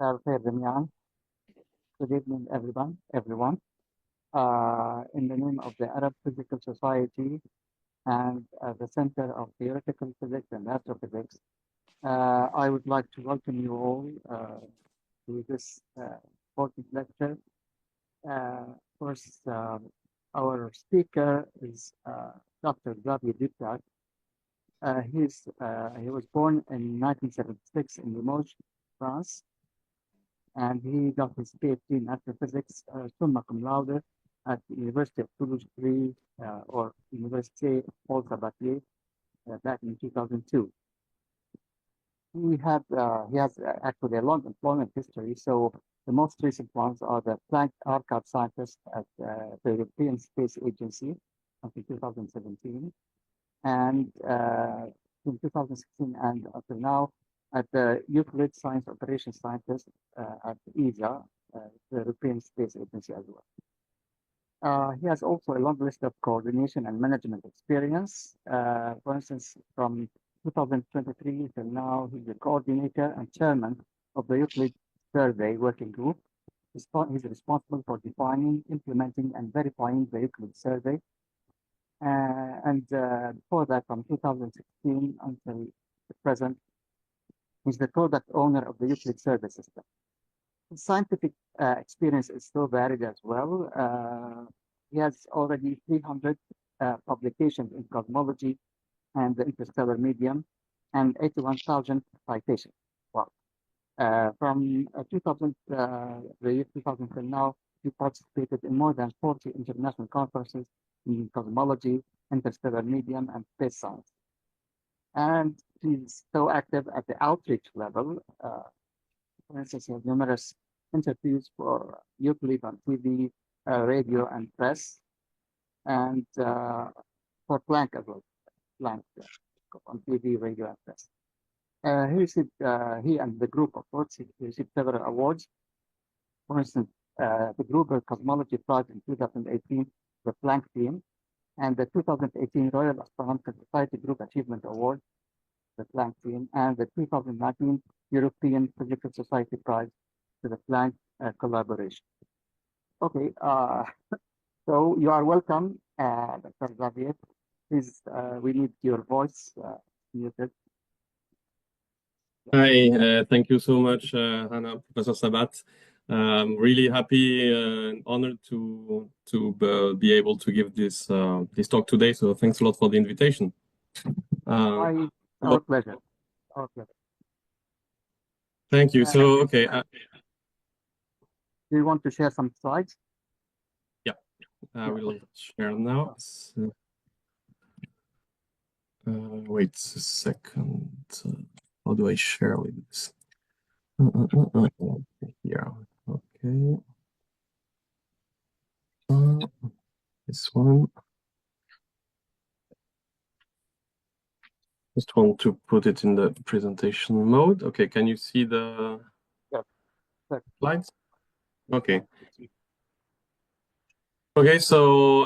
الخير جميعا. Good evening, everyone. In the name of the Arab Physical Society and the Center of Theoretical Physics and Astrophysics, I would like to welcome you all to this important lecture. First, our speaker is Dr. Xavier Dupac. He was born in 1976 in Limoges, France, and he got his PhD in astrophysics, summa cum laude, at the University of Toulouse 3 or Université Paul Sabatier back in 2002. He has actually a long employment history. So the most recent ones are the Planck archive scientist at the European Space Agency until 2017, and from 2016 and until now at the Euclid Science Operations Scientist at ESA, the European Space Agency as well. He has also a long list of coordination and management experience. For instance, from 2023 till now, he's the coordinator and chairman of the Euclid Survey Working Group. He's responsible for defining, implementing, and verifying the Euclid Survey. Before that, from 2016 until the present, he's the product owner of the Euclid Survey System. His scientific experience is so varied as well. He has already 300 publications in cosmology and the interstellar medium, and 81,000 citations. Wow. From 2000 till now, he participated in more than 40 international conferences in cosmology, interstellar medium, and space science. And he's so active at the outreach level. For instance, he has numerous interviews for Euclid on TV, radio, and press, and for Planck as well. Planck on TV, radio, and press. He and the group, of course, received several awards. For instance, the Gruber Cosmology Prize in 2018, the Planck team, and the 2018 Royal Astronomical Society Group Achievement Award, the Planck team, and the 2019 European Physical Society Prize to the Planck collaboration. Okay, so you are welcome, Dr. Xavier. Please, we need your voice muted. Hi, thank you so much, Hannah, Professor Sabat. I'm really happy and honored to be able to give this this talk today. So thanks a lot for the invitation. Our pleasure. Our pleasure. Thank you. So okay. Do you want to share some slides? Yeah, I will share now. Wait a second. How do I share with this? Here. Okay. This one. Just want to put it in the presentation mode. Okay, can you see the slides? Okay. Okay, so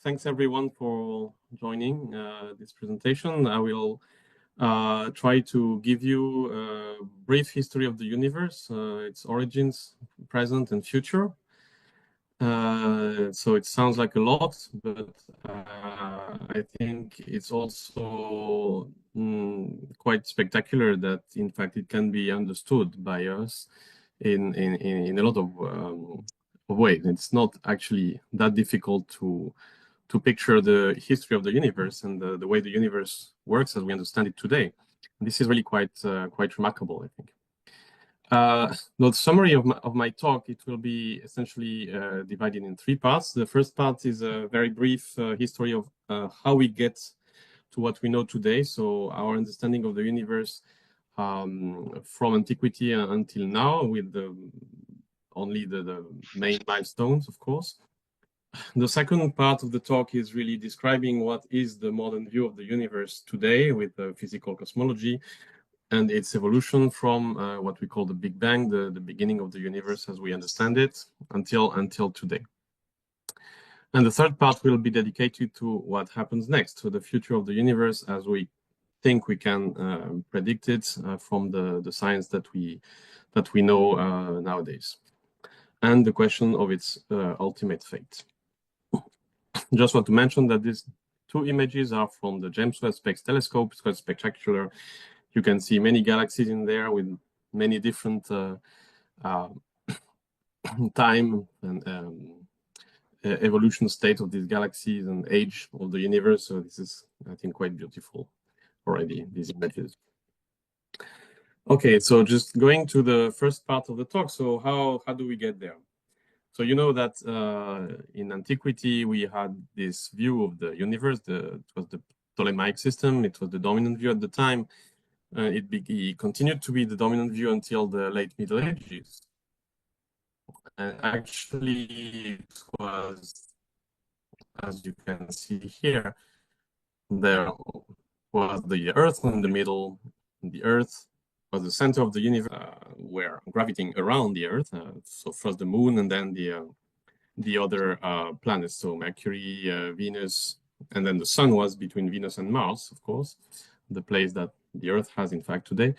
thanks everyone for joining this presentation. I will try to give you a brief history of the universe, its origins, present and future. So it sounds like a lot, but I think it's also quite spectacular that, in fact, it can be understood by us in a lot of ways. It's not actually that difficult to picture the history of the universe and the way the universe works as we understand it today. This is really quite remarkable, I think. The summary of my talk, it will be essentially divided in three parts. The first part is a very brief history of how we get to what we know today. So our understanding of the universe from antiquity until now, with only the main milestones, of course. The second part of the talk is really describing what is the modern view of the universe today with physical cosmology and its evolution from what we call the Big Bang, the beginning of the universe as we understand it, until today. And the third part will be dedicated to what happens next, to the future of the universe as we think we can predict it from the science that we know nowadays, and the question of its ultimate fate. Just want to mention that these two images are from the James Webb Space Telescope. It's quite spectacular. You can see many galaxies in there with many different time and evolution state of these galaxies and age of the universe. So this is, I think, quite beautiful already, these images. Okay, so just going to the first part of the talk. So how do we get there? So you know that in antiquity, we had this view of the universe. It was the Ptolemaic system. It was the dominant view at the time. It continued to be the dominant view until the late Middle Ages. And actually, it was, as you can see here, there was the Earth in the middle. The Earth was the center of the universe, were gravitating around the Earth. So first the Moon, and then the other planets, so Mercury, Venus, and then the Sun was between Venus and Mars, of course, the place that the Earth has, in fact, today.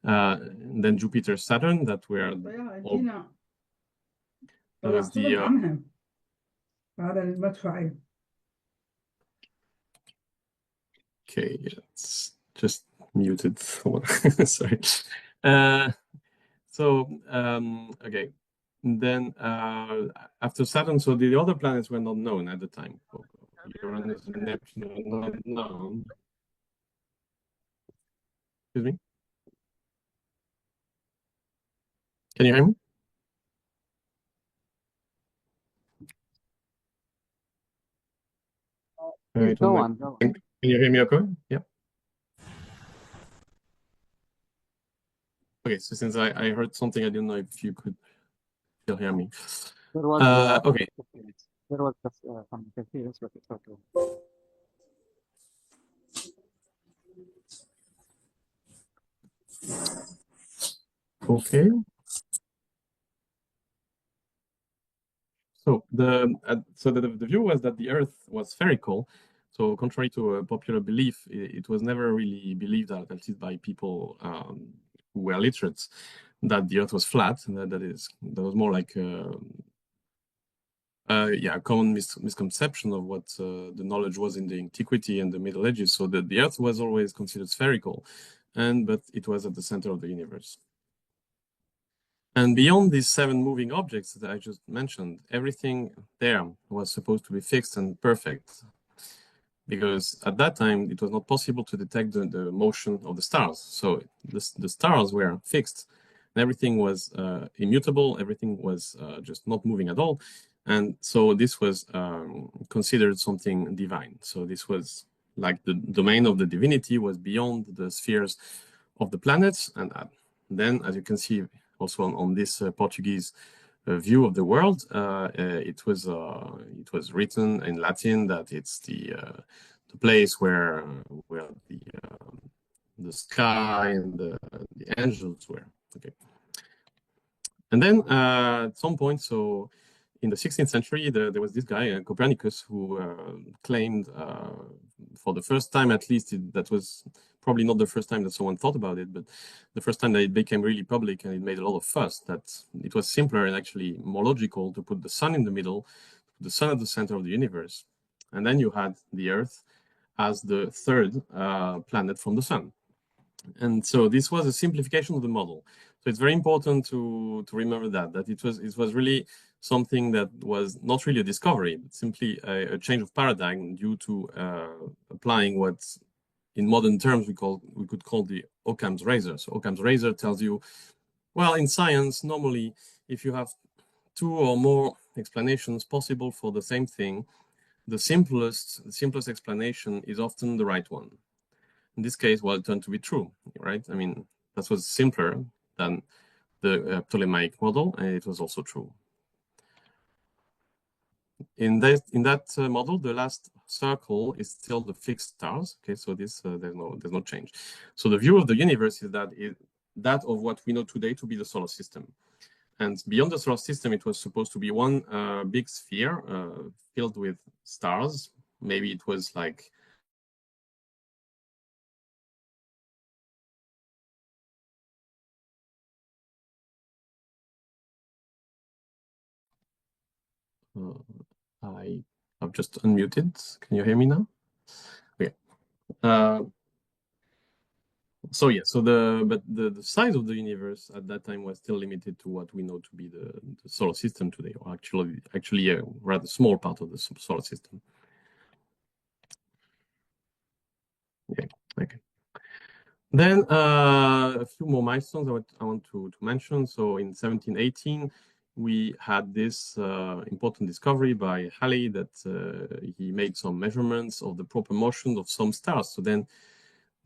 Then Jupiter, Saturn, that were was the okay, it's just muted. Sorry. Okay. Then after Saturn, so the other planets were not known at the time. Uranus and Neptune were not known. Excuse me? Can you hear me? Go on. Can you hear me okay? Yeah. Okay, so since I heard something, I didn't know if you could still hear me. There was okay. There was some interference, but it's okay. Okay. So the view was that the Earth was spherical. So contrary to a popular belief, it was never really believed, at least by people who were literate, that the Earth was flat. And that was more like a common misconception of what the knowledge was in the antiquity and the Middle Ages. So that the Earth was always considered spherical, but it was at the center of the universe. And beyond these 7 moving objects that I just mentioned, everything there was supposed to be fixed and perfect, because at that time it was not possible to detect the motion of the stars. So the stars were fixed, and everything was immutable, everything was just not moving at all. And so this was considered something divine. So this was like the domain of the divinity was beyond the spheres of the planets. And then, as you can see, also on this Portuguese view of the world, it was written in Latin that it's the place where the sky and the angels were. Okay, and then at some point, so in the 16th century, there was this guy Copernicus who claimed, for the first time at least, that was probably not the first time that someone thought about it, but the first time that it became really public and it made a lot of fuss, that it was simpler and actually more logical to put the sun in the middle, put the sun at the center of the universe, and then you had the Earth as the third planet from the sun. And so this was a simplification of the model. So it's very important to remember that it was really something that was not really a discovery, but simply a change of paradigm due to applying what, in modern terms, we could call the Occam's razor. So Occam's razor tells you, well, in science, normally, if you have 2 or more explanations possible for the same thing, the simplest explanation is often the right one. In this case, well, it turned to be true, right? I mean, that was simpler than the Ptolemaic model, and it was also true. In that model, the last circle is still the fixed stars. Okay, so this there's no change. So the view of the universe is that of what we know today to be the solar system. And beyond the solar system, it was supposed to be one big sphere filled with stars. Maybe it was like I've just unmuted. Can you hear me now? Okay. So yeah, so the size of the universe at that time was still limited to what we know to be the solar system today, or actually a rather small part of the solar system. Yeah, okay. Then a few more milestones I want to mention. So in 1718, we had this important discovery by Halley that he made some measurements of the proper motion of some stars. So then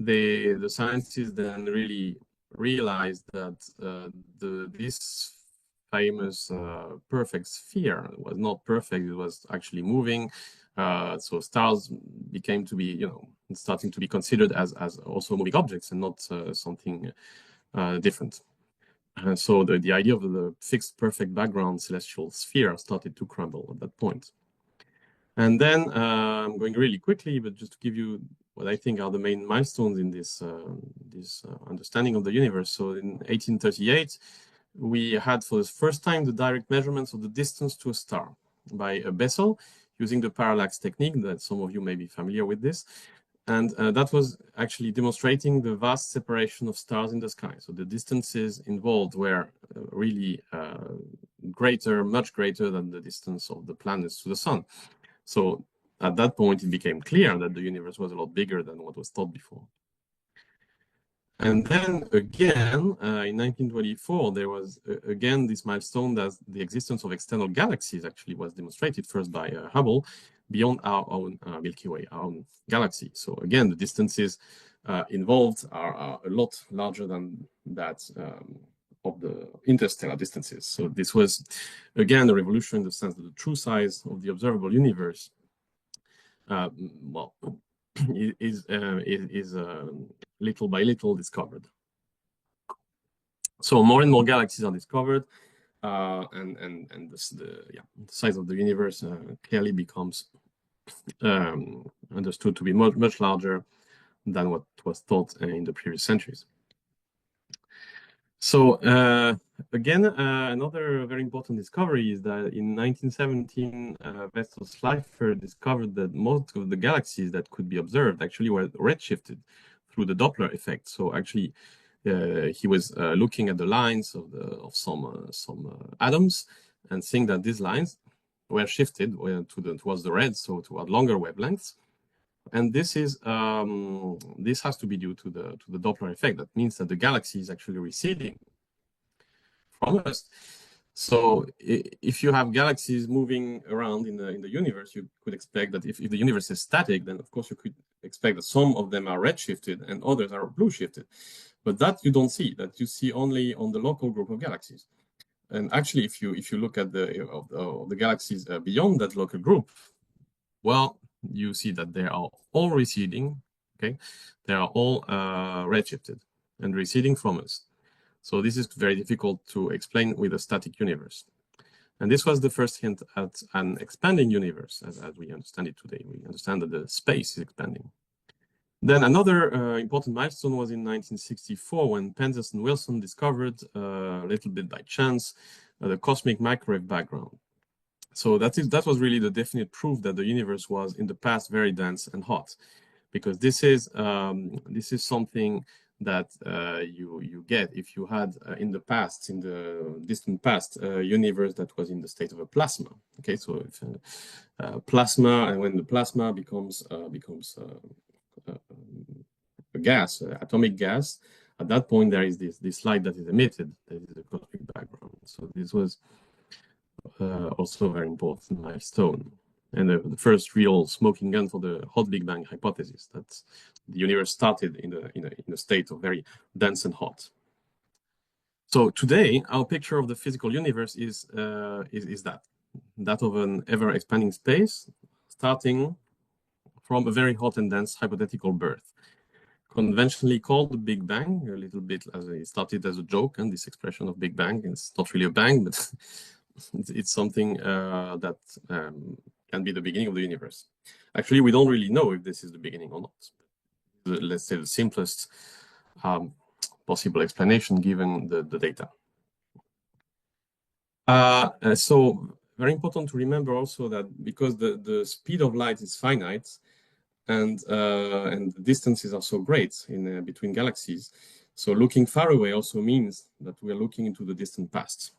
the scientists then really realized that this famous perfect sphere was not perfect. It was actually moving. So stars became to be, starting to be considered as also moving objects and not something different. So the idea of the fixed perfect background celestial sphere started to crumble at that point. And then I'm going really quickly, but just to give you what I think are the main milestones in this understanding of the universe. So in 1838, we had for the first time the direct measurements of the distance to a star by Bessel using the parallax technique that some of you may be familiar with this. And that was actually demonstrating the vast separation of stars in the sky. So the distances involved were really greater, much greater than the distance of the planets to the sun. So at that point, it became clear that the universe was a lot bigger than what was thought before. And then again, in 1924, there was again this milestone that the existence of external galaxies actually was demonstrated first by Hubble beyond our own Milky Way, our own galaxy. So again, the distances involved are a lot larger than that of the interstellar distances. So this was, again, a revolution in the sense that the true size of the observable universe is little by little discovered. So more and more galaxies are discovered, and the size of the universe clearly becomes understood to be much larger than what was thought in the previous centuries. So again, another very important discovery is that in 1917, Vestal Schleifer discovered that most of the galaxies that could be observed actually were redshifted through the Doppler effect. So actually, he was looking at the lines of some atoms and seeing that these lines were shifted towards the red, so toward longer wavelengths. And this has to be due to the Doppler effect. That means that the galaxy is actually receding from us. So if you have galaxies moving around in the universe, you could expect that if the universe is static, then of course you could expect that some of them are redshifted and others are blue shifted. But that you don't see. That you see only on the local group of galaxies. And actually, if you look at the galaxies beyond that local group, well, you see that they are all receding, okay? They are all redshifted and receding from us. So this is very difficult to explain with a static universe. And this was the first hint at an expanding universe as we understand it today. We understand that the space is expanding. Then another important milestone was in 1964 when Penzias and Wilson discovered, a little bit by chance, the cosmic microwave background. So that was really the definite proof that the universe was in the past very dense and hot, because this is something that you get if you had in the distant past, a universe that was in the state of a plasma. Okay, so if plasma, and when the plasma becomes a gas, atomic gas, at that point there is this light that is emitted, that is the cosmic background. So this was also a very important milestone, and the first real smoking gun for the hot Big Bang hypothesis, that the universe started in a state of very dense and hot. So today, our picture of the physical universe is that of an ever-expanding space, starting from a very hot and dense hypothetical birth, conventionally called the Big Bang, a little bit as it started as a joke, and this expression of Big Bang is not really a bang, but it's something that can be the beginning of the universe. Actually, we don't really know if this is the beginning or not. Let's say the simplest possible explanation given the data. So very important to remember also that because the speed of light is finite and the distances are so great in between galaxies, so looking far away also means that we are looking into the distant past.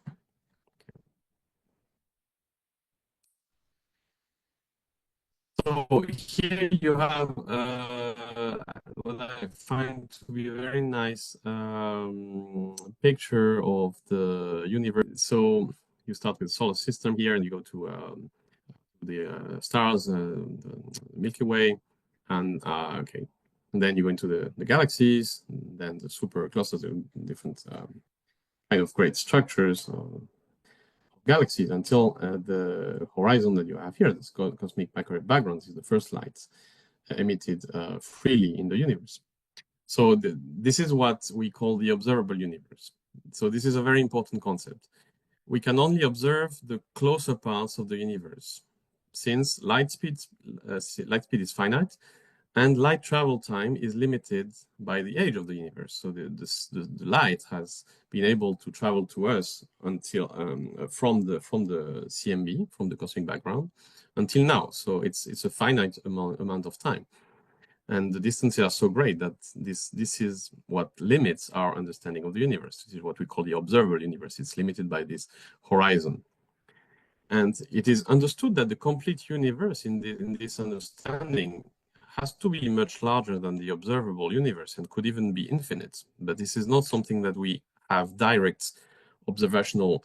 So here you have what I find to be a very nice picture of the universe. So you start with the solar system here, and you go to the stars, the Milky Way, and okay, and then you go into the galaxies, then the super clusters, different kind of great structures. Galaxies until the horizon that you have here, this cosmic microwave background, is the first light emitted freely in the universe. So this is what we call the observable universe. So this is a very important concept. We can only observe the closer parts of the universe, since light speed is finite, and light travel time is limited by the age of the universe. So the light has been able to travel to us until from the CMB, from the cosmic background, until now. So it's a finite amount of time, and the distances are so great that this is what limits our understanding of the universe. This is what we call the observable universe. It's limited by this horizon. And it is understood that the complete universe in this understanding has to be much larger than the observable universe and could even be infinite. But this is not something that we have direct observational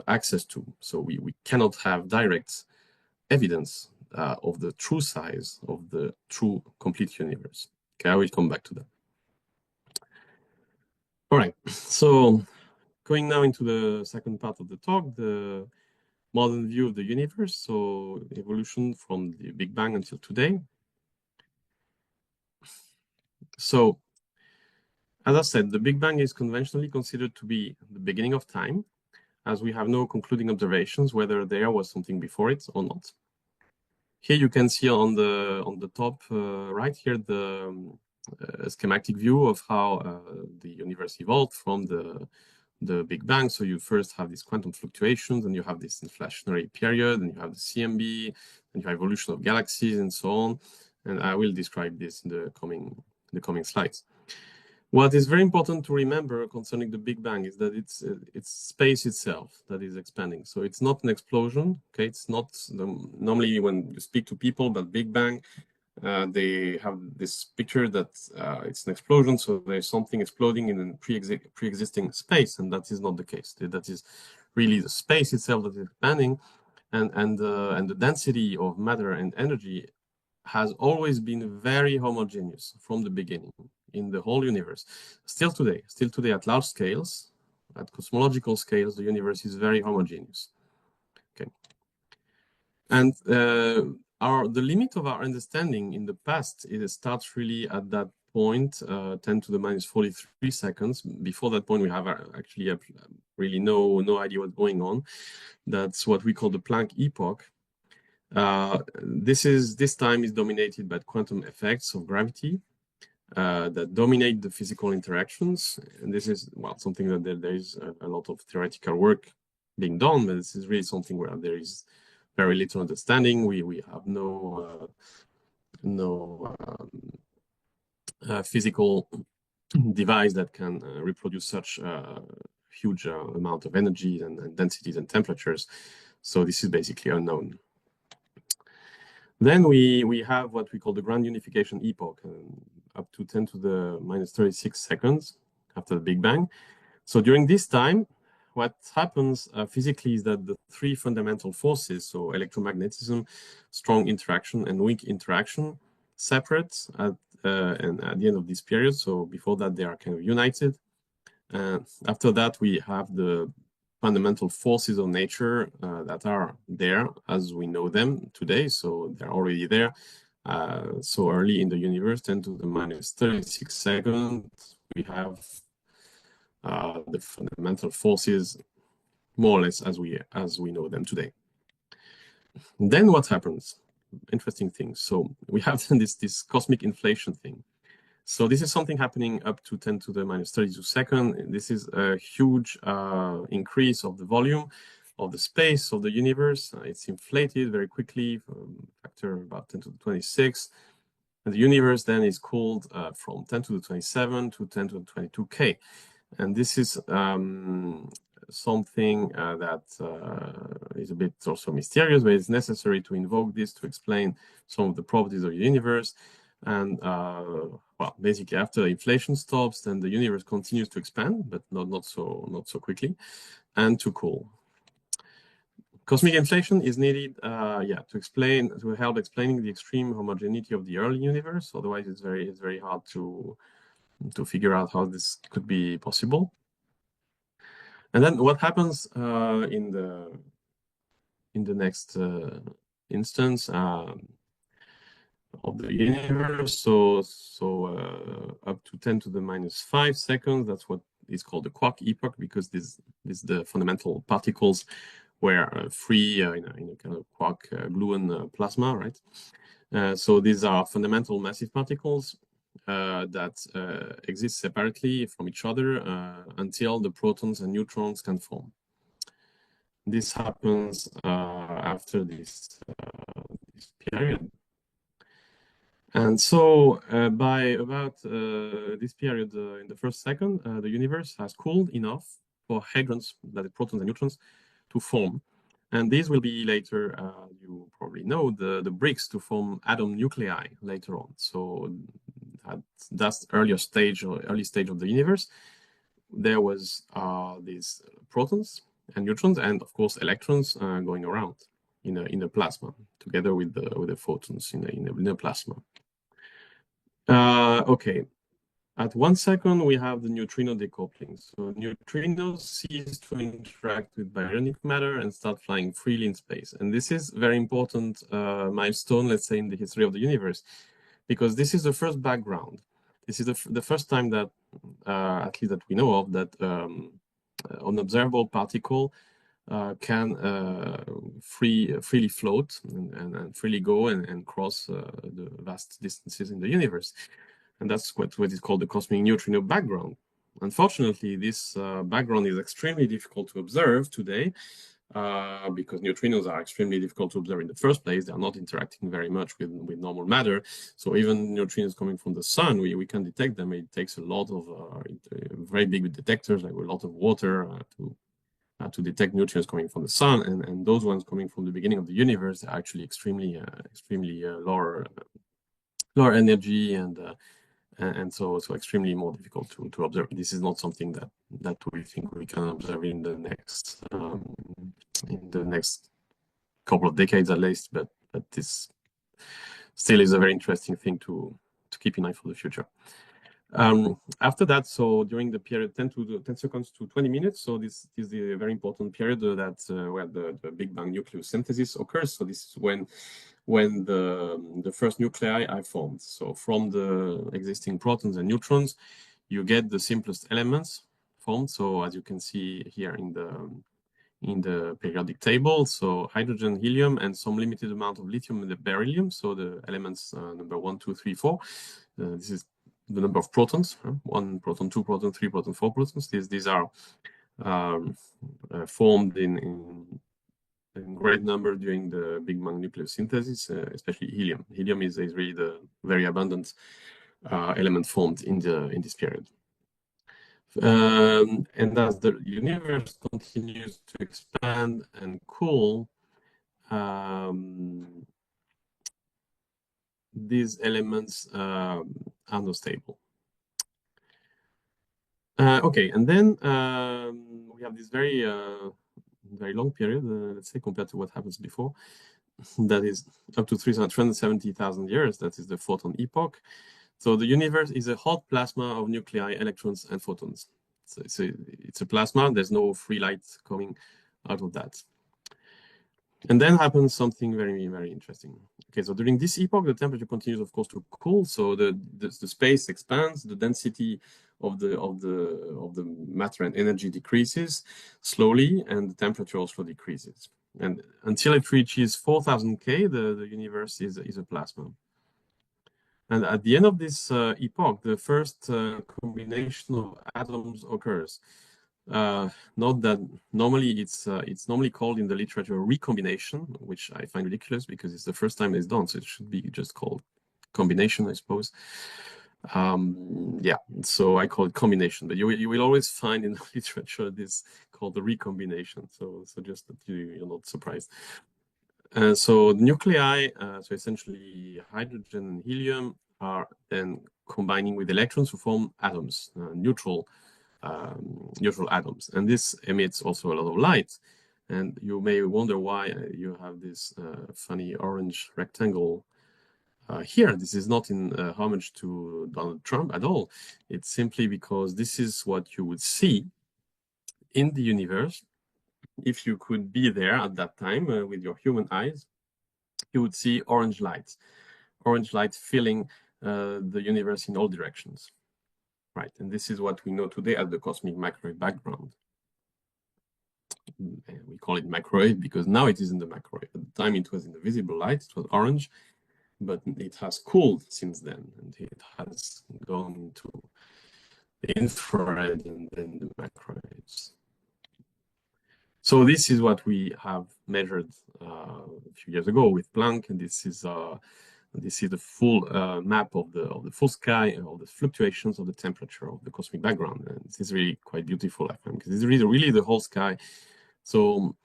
access to. So we cannot have direct evidence of the true size of the true complete universe. Okay, I will come back to that. All right, so going now into the second part of the talk, the modern view of the universe, so evolution from the Big Bang until today. So, as I said, the Big Bang is conventionally considered to be the beginning of time, as we have no concluding observations whether there was something before it or not. Here you can see on the top right here the schematic view of how the universe evolved from the Big Bang. So you first have these quantum fluctuations, and you have this inflationary period, and you have the CMB, and you have evolution of galaxies, and so on. And I will describe this in the coming slides. What is very important to remember concerning the Big Bang is that it's space itself that is expanding. So it's not an explosion. Okay, it's not normally when you speak to people about Big Bang, they have this picture that it's an explosion, so there's something exploding in a pre-existing space, and that is not the case. That is really the space itself that is expanding, and the density of matter and energy has always been very homogeneous from the beginning in the whole universe. Still today at large scales, at cosmological scales, the universe is very homogeneous. Okay, and the limit of our understanding in the past starts really at that point, 10 to the minus 43 seconds. Before that point, we have actually really no idea what's going on. That's what we call the Planck epoch. This time is dominated by quantum effects of gravity that dominate the physical interactions. And this is, well, something that there is a lot of theoretical work being done, but this is really something where there is very little understanding. We have no physical device that can reproduce such huge amount of energy and densities and temperatures. So this is basically unknown. Then we have what we call the grand unification epoch, up to 10 to the minus 36 seconds after the Big Bang. So during this time, what happens physically is that the three fundamental forces, so electromagnetism, strong interaction, and weak interaction, separate at the end of this period. So before that, they are kind of united. After that, we have the fundamental forces of nature that are there as we know them today. So they're already there. So early in the universe, 10 to the minus 36 seconds, we have the fundamental forces more or less as we know them today. And then what happens? Interesting things. So we have this cosmic inflation thing. So this is something happening up to 10 to the minus 32 second. This is a huge increase of the volume. the space of the universe. It's inflated very quickly, factor about 10 to the 26. And the universe then is cooled from 10 to the 27 to 10 to the 22K. And this is something that is a bit also mysterious, but it's necessary to invoke this to explain some of the properties of the universe. And well, basically, after inflation stops, then the universe continues to expand, but not so quickly, and to cool. Cosmic inflation is needed, to help explaining the extreme homogeneity of the early universe. Otherwise, it's very hard to figure out how this could be possible. And then what happens in the next instance of the universe? So up to 10 to the minus 5 seconds. That's what is called the quark epoch, because this the fundamental particles were free in a kind of quark gluon plasma, right? So these are fundamental massive particles that exist separately from each other until the protons and neutrons can form. This happens after this period. And so by about this period in the first second, the universe has cooled enough for hadrons, that is protons and neutrons, to form. And these will be later, you probably know, the bricks to form atom nuclei later on. So at that early stage of the universe, there was these protons and neutrons, and of course electrons going around in the plasma, together with the photons in the plasma. Okay. At 1 second, we have the neutrino decoupling. So neutrinos cease to interact with baryonic matter and start flying freely in space. And this is very important milestone, let's say, in the history of the universe, because this is the first background. This is the first time that, at least that we know of, that an observable particle can freely float and freely go and cross the vast distances in the universe. And that's what is called the cosmic neutrino background. Unfortunately, this background is extremely difficult to observe today because neutrinos are extremely difficult to observe in the first place. They are not interacting very much with normal matter. So even neutrinos coming from the sun, we can detect them. It takes a lot of very big detectors, like a lot of water to detect neutrinos coming from the sun. And those ones coming from the beginning of the universe are actually extremely lower energy and so extremely more difficult to observe. This is not something that we think we can observe in the next couple of decades at least, but this still is a very interesting thing to keep in mind for the future. After that, so during the period 10 seconds to 20 minutes, so this is the very important period where the Big Bang nucleosynthesis occurs. So this is when the first nuclei are formed. So from the existing protons and neutrons, you get the simplest elements formed. So as you can see here in the periodic table, so hydrogen, helium, and some limited amount of lithium and the beryllium. So the elements number 1, 2, 3, 4. This is the number of protons: 1 proton, 2 proton, 3 proton, 4 protons. These are formed in great number during the Big Bang nucleosynthesis, especially helium. Helium is really the very abundant element formed in this period. And as the universe continues to expand and cool, these elements are not stable. Okay, and then we have this very long period, let's say, compared to what happens before. That is up to 370,000 years. That is the photon epoch. So the universe is a hot plasma of nuclei, electrons, and photons. So it's a plasma. There's no free light coming out of that. And then happens something very, very interesting. Okay, so during this epoch, the temperature continues, of course, to cool. So the space expands, the density of the matter and energy decreases slowly, and the temperature also decreases. And until it reaches 4,000 K, the universe is a plasma. And at the end of this epoch, the first combination of atoms occurs. Note that normally it's normally called in the literature recombination, which I find ridiculous because it's the first time it's done, so it should be just called combination, I suppose. Yeah, so I call it combination, but you will always find in the literature this called the recombination. So just that you're not surprised. So the nuclei, so essentially hydrogen and helium, are then combining with electrons to form atoms, neutral atoms, and this emits also a lot of light. And you may wonder why you have this funny orange rectangle here. This is not in homage to Donald Trump at all. It's simply because this is what you would see in the universe if you could be there at that time with your human eyes. You would see orange light filling the universe in all directions. Right, and this is what we know today as the cosmic microwave background. We call it microwave because now it is in the microwave. At the time it was in the visible light, it was orange, but it has cooled since then, and it has gone into the infrared and then the microwaves. So this is what we have measured a few years ago with Planck, and this is the full map of the full sky and all the fluctuations of the temperature of the cosmic background. And this is really quite beautiful, I find, because it's really the whole sky. So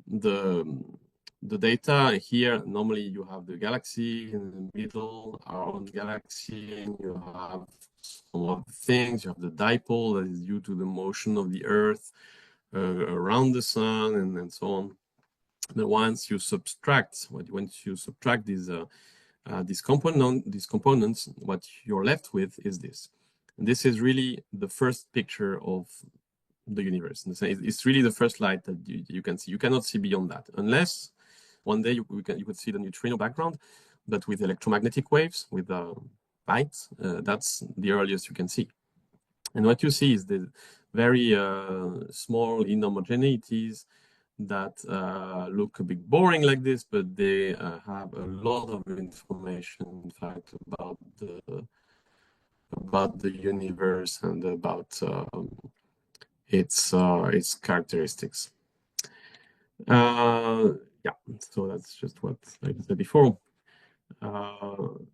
the data here, normally you have the galaxy in the middle, our own galaxy, and you have some other things. You have the dipole that is due to the motion of the Earth around the sun, and so on. But once you subtract these components, what you're left with is this. And this is really the first picture of the universe. It's really the first light that you can see. You cannot see beyond that, unless one day you could see the neutrino background, but with electromagnetic waves, with light, that's the earliest you can see. And what you see is the very small inhomogeneities that look a bit boring like this, but they have a lot of information, in fact, about the universe and about its characteristics. Yeah, so that's just what I said before.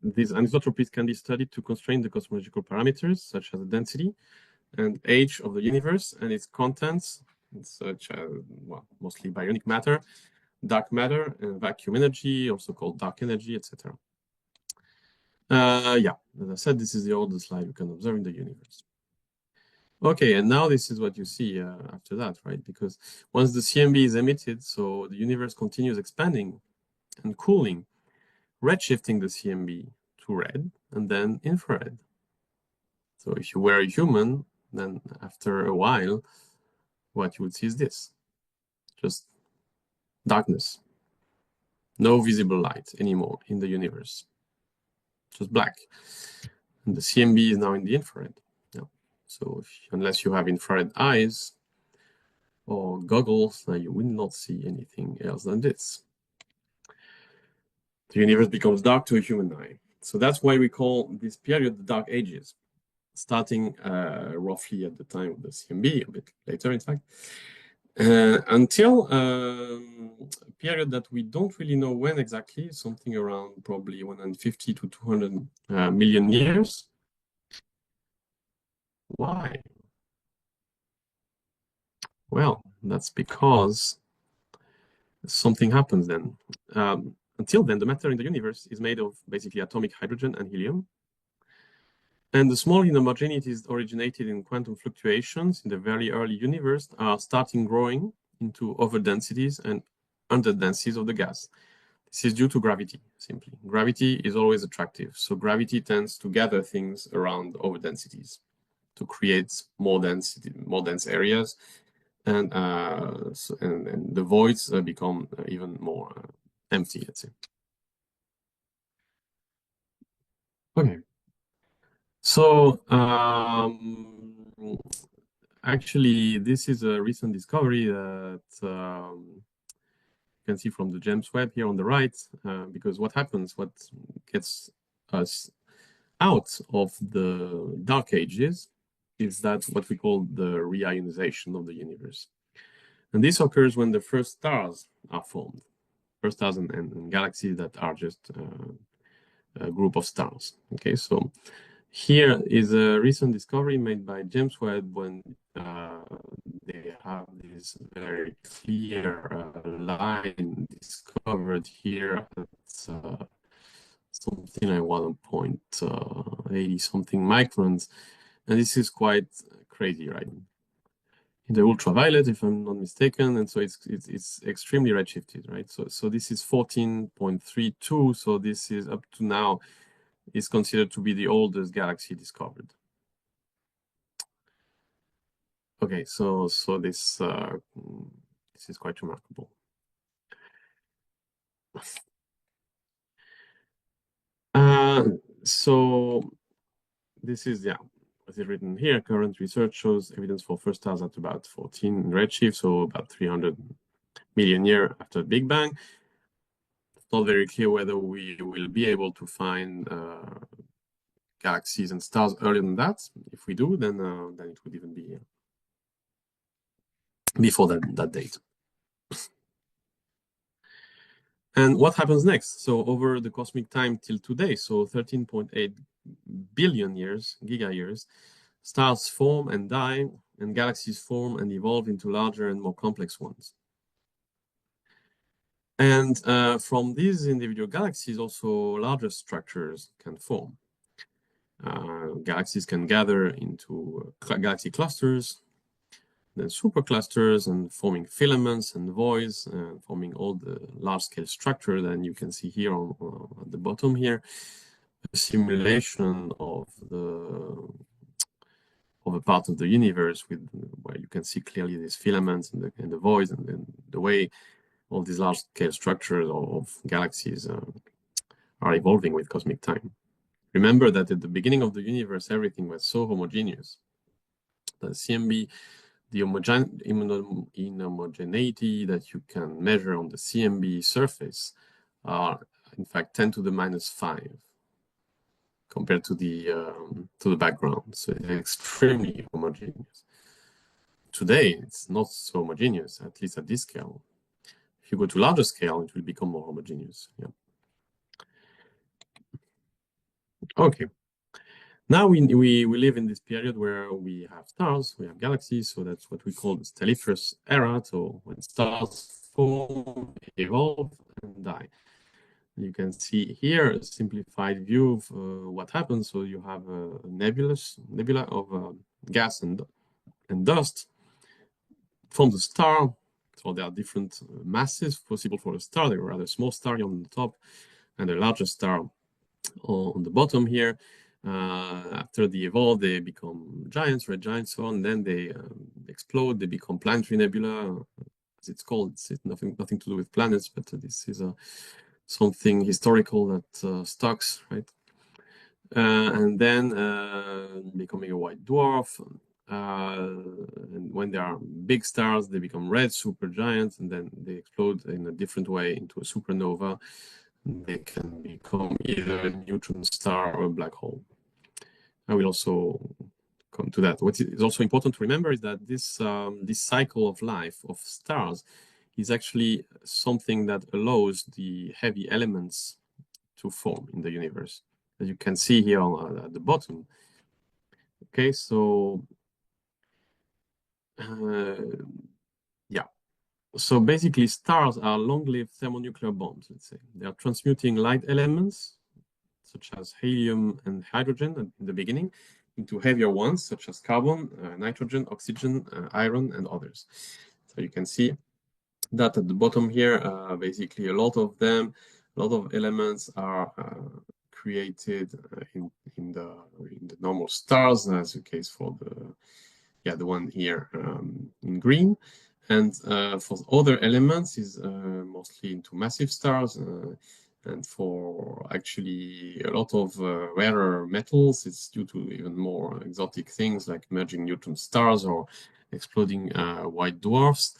These anisotropies can be studied to constrain the cosmological parameters, such as the density and age of the universe and its contents, such as, well, mostly bionic matter, dark matter, and vacuum energy, also called dark energy, etc. Yeah, as I said, this is the oldest light you can observe in the universe. Okay, and now this is what you see after that, right? Because once the CMB is emitted, so the universe continues expanding and cooling, redshifting the CMB to red and then infrared. So if you were a human, then after a while, what you would see is this, just darkness. No visible light anymore in the universe, just black. And the CMB is now in the infrared. Yeah. So unless you have infrared eyes or goggles, you will not see anything else than this. The universe becomes dark to a human eye. So that's why we call this period the Dark Ages, starting roughly at the time of the CMB, a bit later, in fact, until a period that we don't really know when exactly, something around probably 150 to 200 million years. Why? Well, that's because something happens then. Until then, the matter in the universe is made of basically atomic hydrogen and helium. And the small inhomogeneities originated in quantum fluctuations in the very early universe are starting growing into overdensities and underdensities of the gas. This is due to gravity, simply. Gravity is always attractive. So gravity tends to gather things around overdensities to create more dense areas. And the voids become even more empty, let's say. Okay. So actually, this is a recent discovery that you can see from the James Webb here on the right, because what gets us out of the dark ages is that what we call the reionization of the universe. And this occurs when the first stars are formed, first stars and galaxies that are just a group of stars. Okay, so here is a recent discovery made by James Webb when they have this very clear line discovered here at something like 1.80 something microns. And this is quite crazy, right? In the ultraviolet, if I'm not mistaken, and so it's extremely redshifted, right? So this is 14.32. So this is up to now is considered to be the oldest galaxy discovered. Okay, so this is quite remarkable. So this is, yeah, as it's written here, current research shows evidence for first stars at about 14 in redshift, so about 300 million years after the Big Bang. It's not very clear whether we will be able to find galaxies and stars earlier than that. If we do, then it would even be before that date. And what happens next? So over the cosmic time till today, so 13.8 billion years, giga-years, stars form and die, and galaxies form and evolve into larger and more complex ones. And from these individual galaxies, also larger structures can form. Galaxies can gather into galaxy clusters, then superclusters, and forming filaments and voids, forming all the large-scale structure that you can see here at the bottom here. A simulation of a part of the universe where you can see clearly these filaments and the voids and then the way all these large-scale structures of galaxies are evolving with cosmic time. Remember that at the beginning of the universe, everything was so homogeneous. The CMB, the inhomogeneity that you can measure on the CMB surface are, in fact, 10 to the minus 5 compared to the background. So it's extremely homogeneous. Today, it's not so homogeneous, at least at this scale. If you go to larger scale, it will become more homogeneous. Yeah. Okay. Now we live in this period where we have stars, we have galaxies, so that's what we call the stelliferous era, so when stars form, evolve, and die. You can see here a simplified view of what happens. So you have a nebula of gas and dust from the star. So there are different masses possible for a star. There are rather small star on the top and a larger star on the bottom here. After they evolve, they become giants, red giants, so on. And then they explode. They become planetary nebula, as it's called. It's nothing to do with planets, but this is something historical that stocks, right? And then becoming a white dwarf. And when they are big stars, they become red supergiants, and then they explode in a different way into a supernova. They can become either a neutron star or a black hole. I will also come to that. What is also important to remember is that this cycle of life of stars is actually something that allows the heavy elements to form in the universe, as you can see here at the bottom. Okay, so yeah. So basically, stars are long-lived thermonuclear bombs, let's say. They are transmuting light elements, such as helium and hydrogen in the beginning, into heavier ones, such as carbon, nitrogen, oxygen, iron, and others. So you can see that at the bottom here, basically a lot of elements are created in the normal stars, as the case for the one here in green. And for other elements is mostly into massive stars. And for actually a lot of rarer metals, it's due to even more exotic things like merging neutron stars or exploding white dwarfs.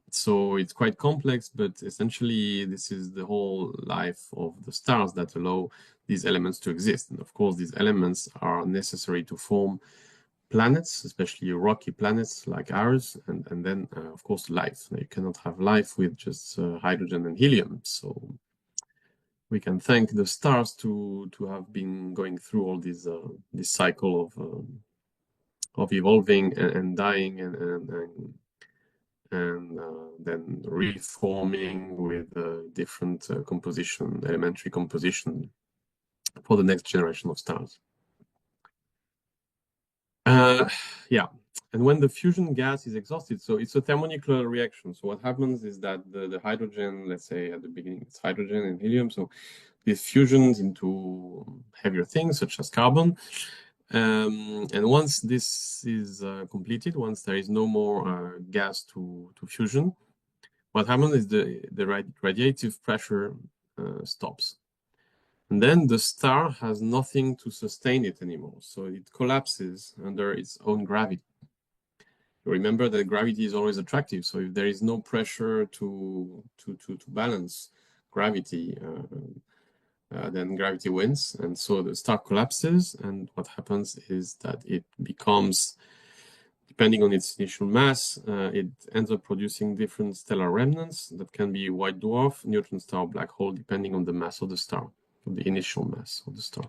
So it's quite complex, but essentially this is the whole life of the stars that allow these elements to exist. And of course, these elements are necessary to form planets, especially rocky planets like ours, and then, of course, life. Now, you cannot have life with just hydrogen and helium. So we can thank the stars to have been going through all this cycle of evolving and dying and then reforming with different elementary composition for the next generation of stars. Yeah, and when the fusion gas is exhausted, so it's a thermonuclear reaction. So what happens is that the hydrogen, let's say at the beginning, it's hydrogen and helium. So this fusions into heavier things such as carbon. And once this is completed, once there is no more gas to fusion, what happens is the radiative pressure stops. And then the star has nothing to sustain it anymore. So it collapses under its own gravity. Remember that gravity is always attractive. So if there is no pressure to balance gravity, then gravity wins. And so the star collapses. And what happens is that it becomes, depending on its initial mass, it ends up producing different stellar remnants that can be white dwarf, neutron star, black hole, depending on the mass of the star, of the initial mass of the star.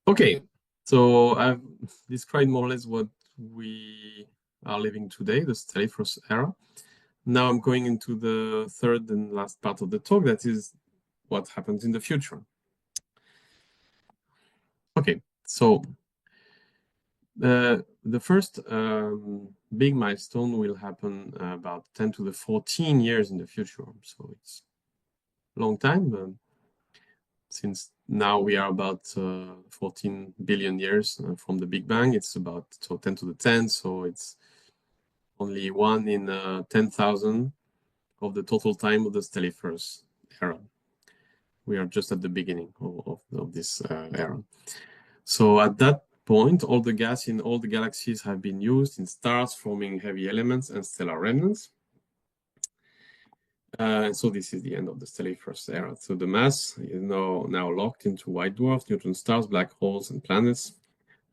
Okay, so I've described more or less what we are living today, the Stelliferous era. Now I'm going into the third and last part of the talk, that is what happens in the future. Okay, so the first big milestone will happen about 10 to the 14 years in the future. So it's a long time, since now we are about 14 billion years from the Big Bang. It's about 10 to the 10, so it's only 1 in 10,000 of the total time of the Stelliferous era. We are just at the beginning of this era. So at that point, all the gas in all the galaxies have been used in stars forming heavy elements and stellar remnants. So this is the end of the Stelliferous era. So the mass is now locked into white dwarfs, neutron stars, black holes, and planets,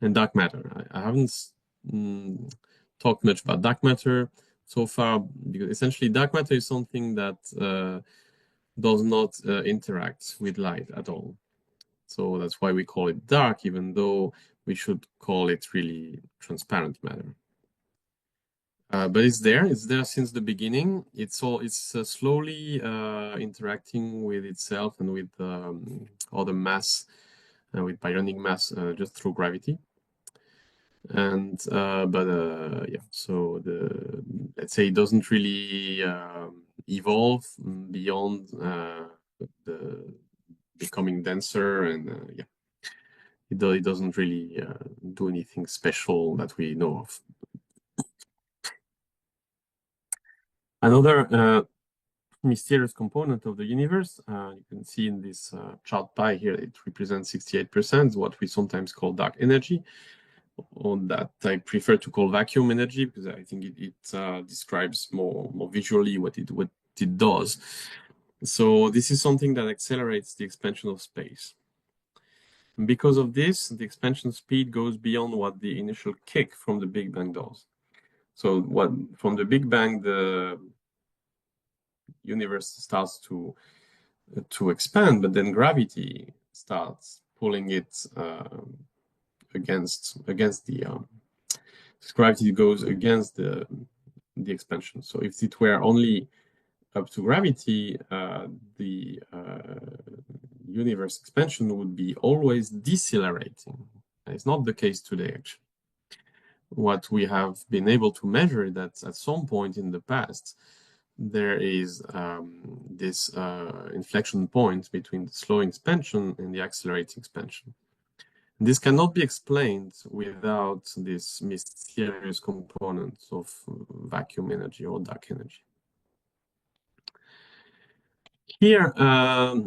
and dark matter. I haven't talked much about dark matter so far, because essentially dark matter is something that does not interact with light at all. So that's why we call it dark, even though we should call it really transparent matter. But it's there since the beginning. It's slowly interacting with itself and with other mass, with bionic mass, just through gravity. And yeah, so let's say it doesn't really evolve beyond the becoming denser, and yeah, it doesn't really do anything special that we know of. Another mysterious component of the universe, you can see in this chart pie here, it represents 68%, what we sometimes call dark energy, or that I prefer to call vacuum energy, because I think it describes more visually what it does. So this is something that accelerates the expansion of space. And because of this, the expansion speed goes beyond what the initial kick from the Big Bang does. So from the Big Bang, the universe starts to expand, but then gravity starts pulling it against the gravity goes against the expansion. So if it were only up to gravity, the universe expansion would be always decelerating. It's not the case today, actually. What we have been able to measure is that at some point in the past, there is this inflection point between the slow expansion and the accelerating expansion. This cannot be explained without this mysterious component of vacuum energy or dark energy. Here,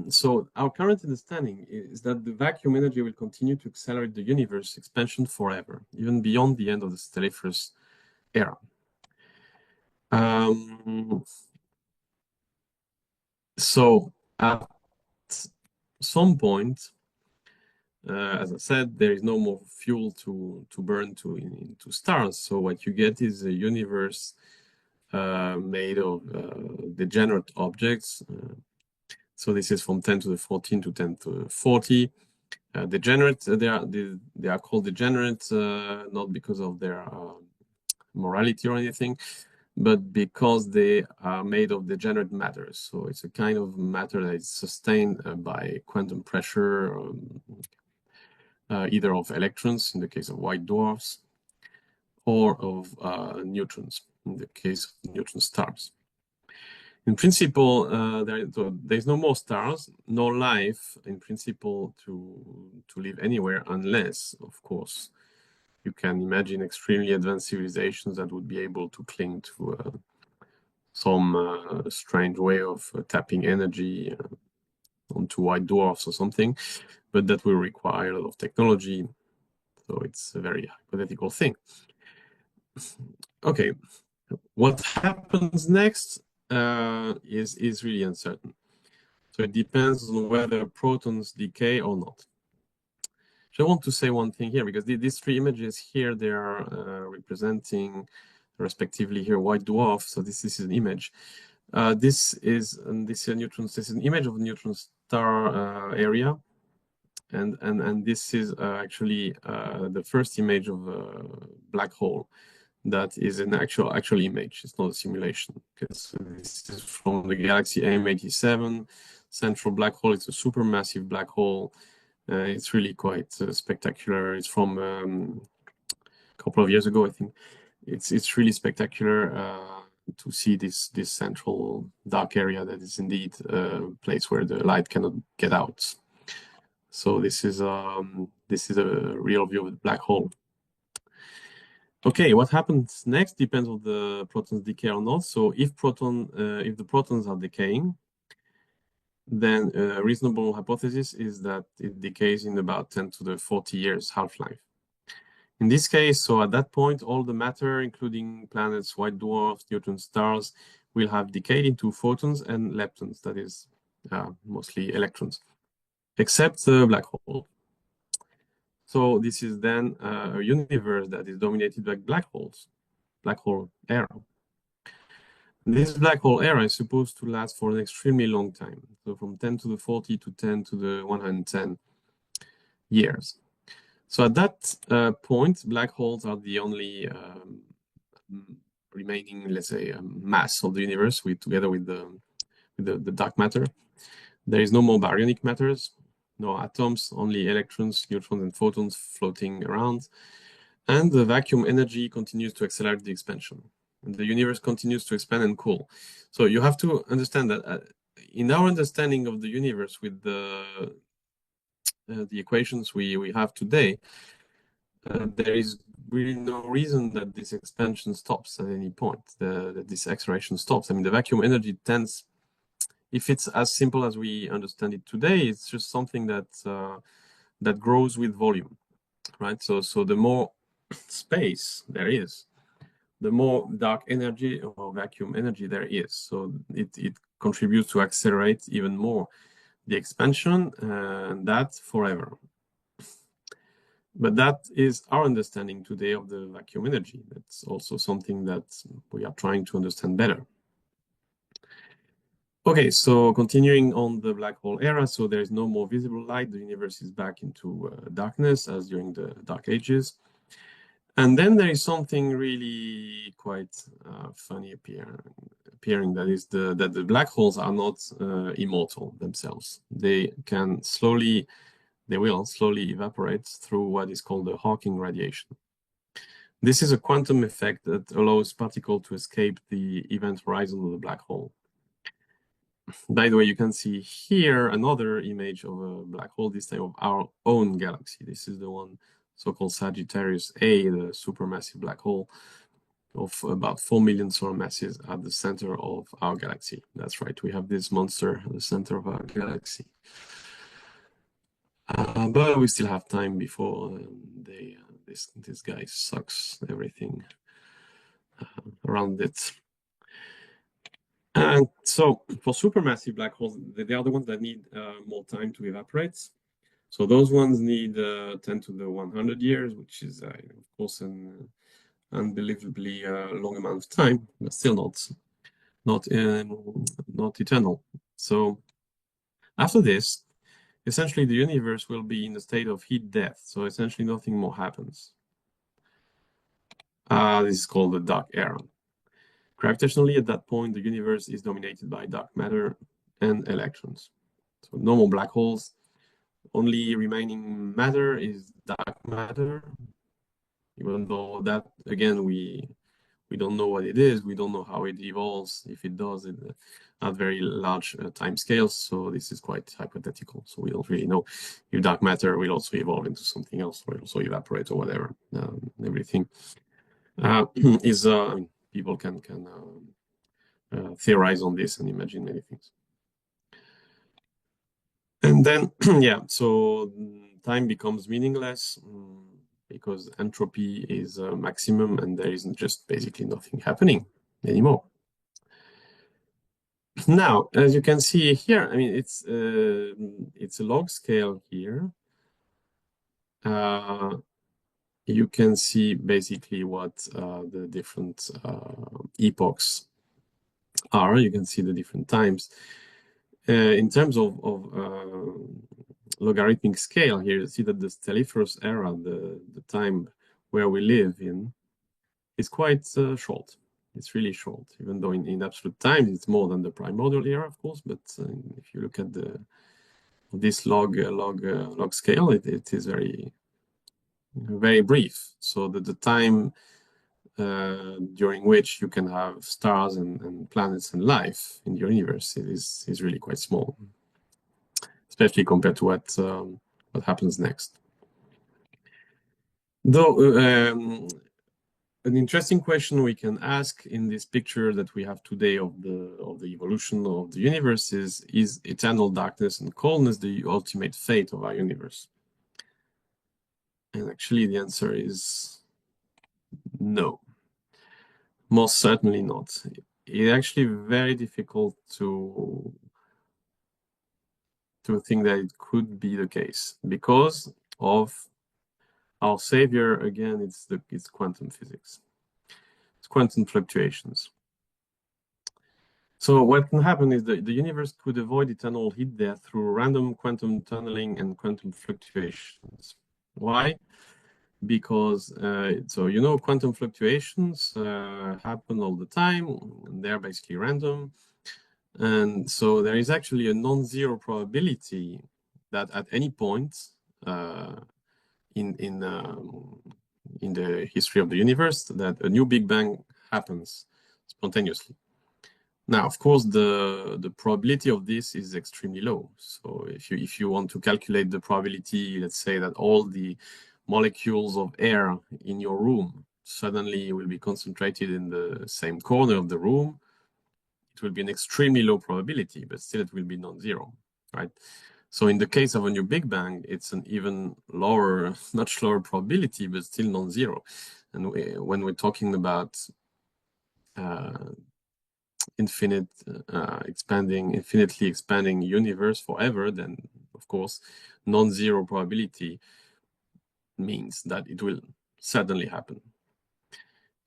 so our current understanding is that the vacuum energy will continue to accelerate the universe expansion forever, even beyond the end of the Stelliferous era. So at some point, as I said, there is no more fuel to burn into stars. So what you get is a universe made of degenerate objects. So this is from 10 to the 14 to 10 to the 40. Degenerate, they are called degenerate not because of their morality or anything, but because they are made of degenerate matter. So it's a kind of matter that is sustained by quantum pressure, either of electrons in the case of white dwarfs, or of neutrons in the case of neutron stars. In principle, there's no more stars, no life in principle to live anywhere, unless, of course, you can imagine extremely advanced civilizations that would be able to cling to some strange way of tapping energy onto white dwarfs or something, but that will require a lot of technology. So it's a very hypothetical thing. Okay, what happens next is really uncertain. So it depends on whether protons decay or not. So I want to say one thing here, because these three images here, they are representing respectively here white dwarf. So this is an image. This is neutrons. This is an image of a neutron star area, and this is actually the first image of a black hole. That is an actual image. It's not a simulation, because this is from the galaxy M87 central black hole. It's a supermassive black hole. It's really quite spectacular. It's from a couple of years ago, I think. It's really spectacular to see this central dark area that is indeed a place where the light cannot get out. So this is a real view of the black hole. Okay, what happens next depends on the protons decay or not. So if the protons are decaying, then a reasonable hypothesis is that it decays in about 10 to the 40 years half-life. In this case, so at that point, all the matter, including planets, white dwarfs, neutron stars, will have decayed into photons and leptons, that is mostly electrons, except the black hole. So this is then a universe that is dominated by black holes, black hole era. This black hole era is supposed to last for an extremely long time. So from 10 to the 40 to 10 to the 110 years. So at that point, black holes are the only remaining, let's say, mass of the universe together with the dark matter. There is no more baryonic matters, no atoms, only electrons, neutrons, and photons floating around. And the vacuum energy continues to accelerate the expansion. And the universe continues to expand and cool. So you have to understand that in our understanding of the universe with the equations we have today, there is really no reason that this expansion stops at any point, that this acceleration stops. I mean, the vacuum energy tends, if it's as simple as we understand it today, it's just something that that grows with volume, right? So the more space there is, the more dark energy or vacuum energy there is. So it contributes to accelerate even more the expansion, and that forever. But that is our understanding today of the vacuum energy. That's also something that we are trying to understand better. Okay, so continuing on the black hole era, so there is no more visible light. The universe is back into darkness as during the Dark Ages. And then there is something really quite funny appearing, that is that the black holes are not immortal themselves. They will slowly evaporate through what is called the Hawking radiation. This is a quantum effect that allows particles to escape the event horizon of the black hole. By the way, you can see here another image of a black hole, this time of our own galaxy. This is the one so-called Sagittarius A, the supermassive black hole of about 4 million solar masses at the center of our galaxy. That's right, we have this monster at the center of our galaxy. But we still have time before this guy sucks everything around it. And so for supermassive black holes, they are the ones that need more time to evaporate. So those ones need 10 to the 100 years, which is, of course, an unbelievably long amount of time, but still not eternal. So after this, essentially the universe will be in a state of heat death. So essentially nothing more happens. This is called the dark era. Gravitationally, at that point, the universe is dominated by dark matter and electrons. So normal black holes, only remaining matter is dark matter, even though that, again, we don't know what it is, we don't know how it evolves, if it does, at very large time scales, so this is quite hypothetical. So we don't really know if dark matter will also evolve into something else, or also evaporate or whatever. Everything is, people can theorize on this and imagine many things. And then, yeah, so time becomes meaningless because entropy is maximum and there isn't just basically nothing happening anymore. Now, as you can see here, I mean, it's a log scale here. You can see basically what the different epochs are. You can see the different times. In terms of logarithmic scale here, you see that the Stelliferous era, the time where we live in, is quite short. It's really short, even though in absolute time it's more than the primordial era, of course. But if you look at this log scale, it is very brief. So that the time during which you can have stars and planets and life in your universe is really quite small, especially compared to what happens next. Though an interesting question we can ask in this picture that we have today of the evolution of the universe is eternal darkness and coldness the ultimate fate of our universe? And actually the answer is no. Most certainly not. It's actually very difficult to think that it could be the case because of our savior. Again, it's quantum physics. It's quantum fluctuations. So what can happen is the universe could avoid eternal heat death through random quantum tunneling and quantum fluctuations. Why? Because, so you know, quantum fluctuations happen all the time, and they're basically random. And so there is actually a non-zero probability that at any point in the history of the universe that a new Big Bang happens spontaneously. Now, of course, the probability of this is extremely low. So if you want to calculate the probability, let's say that all the molecules of air in your room suddenly will be concentrated in the same corner of the room, it will be an extremely low probability, but still it will be non-zero, right? So in the case of a new Big Bang, it's an even lower, much lower probability, but still non-zero. And when we're talking about infinitely expanding universe forever, then of course non-zero probability means that it will certainly happen.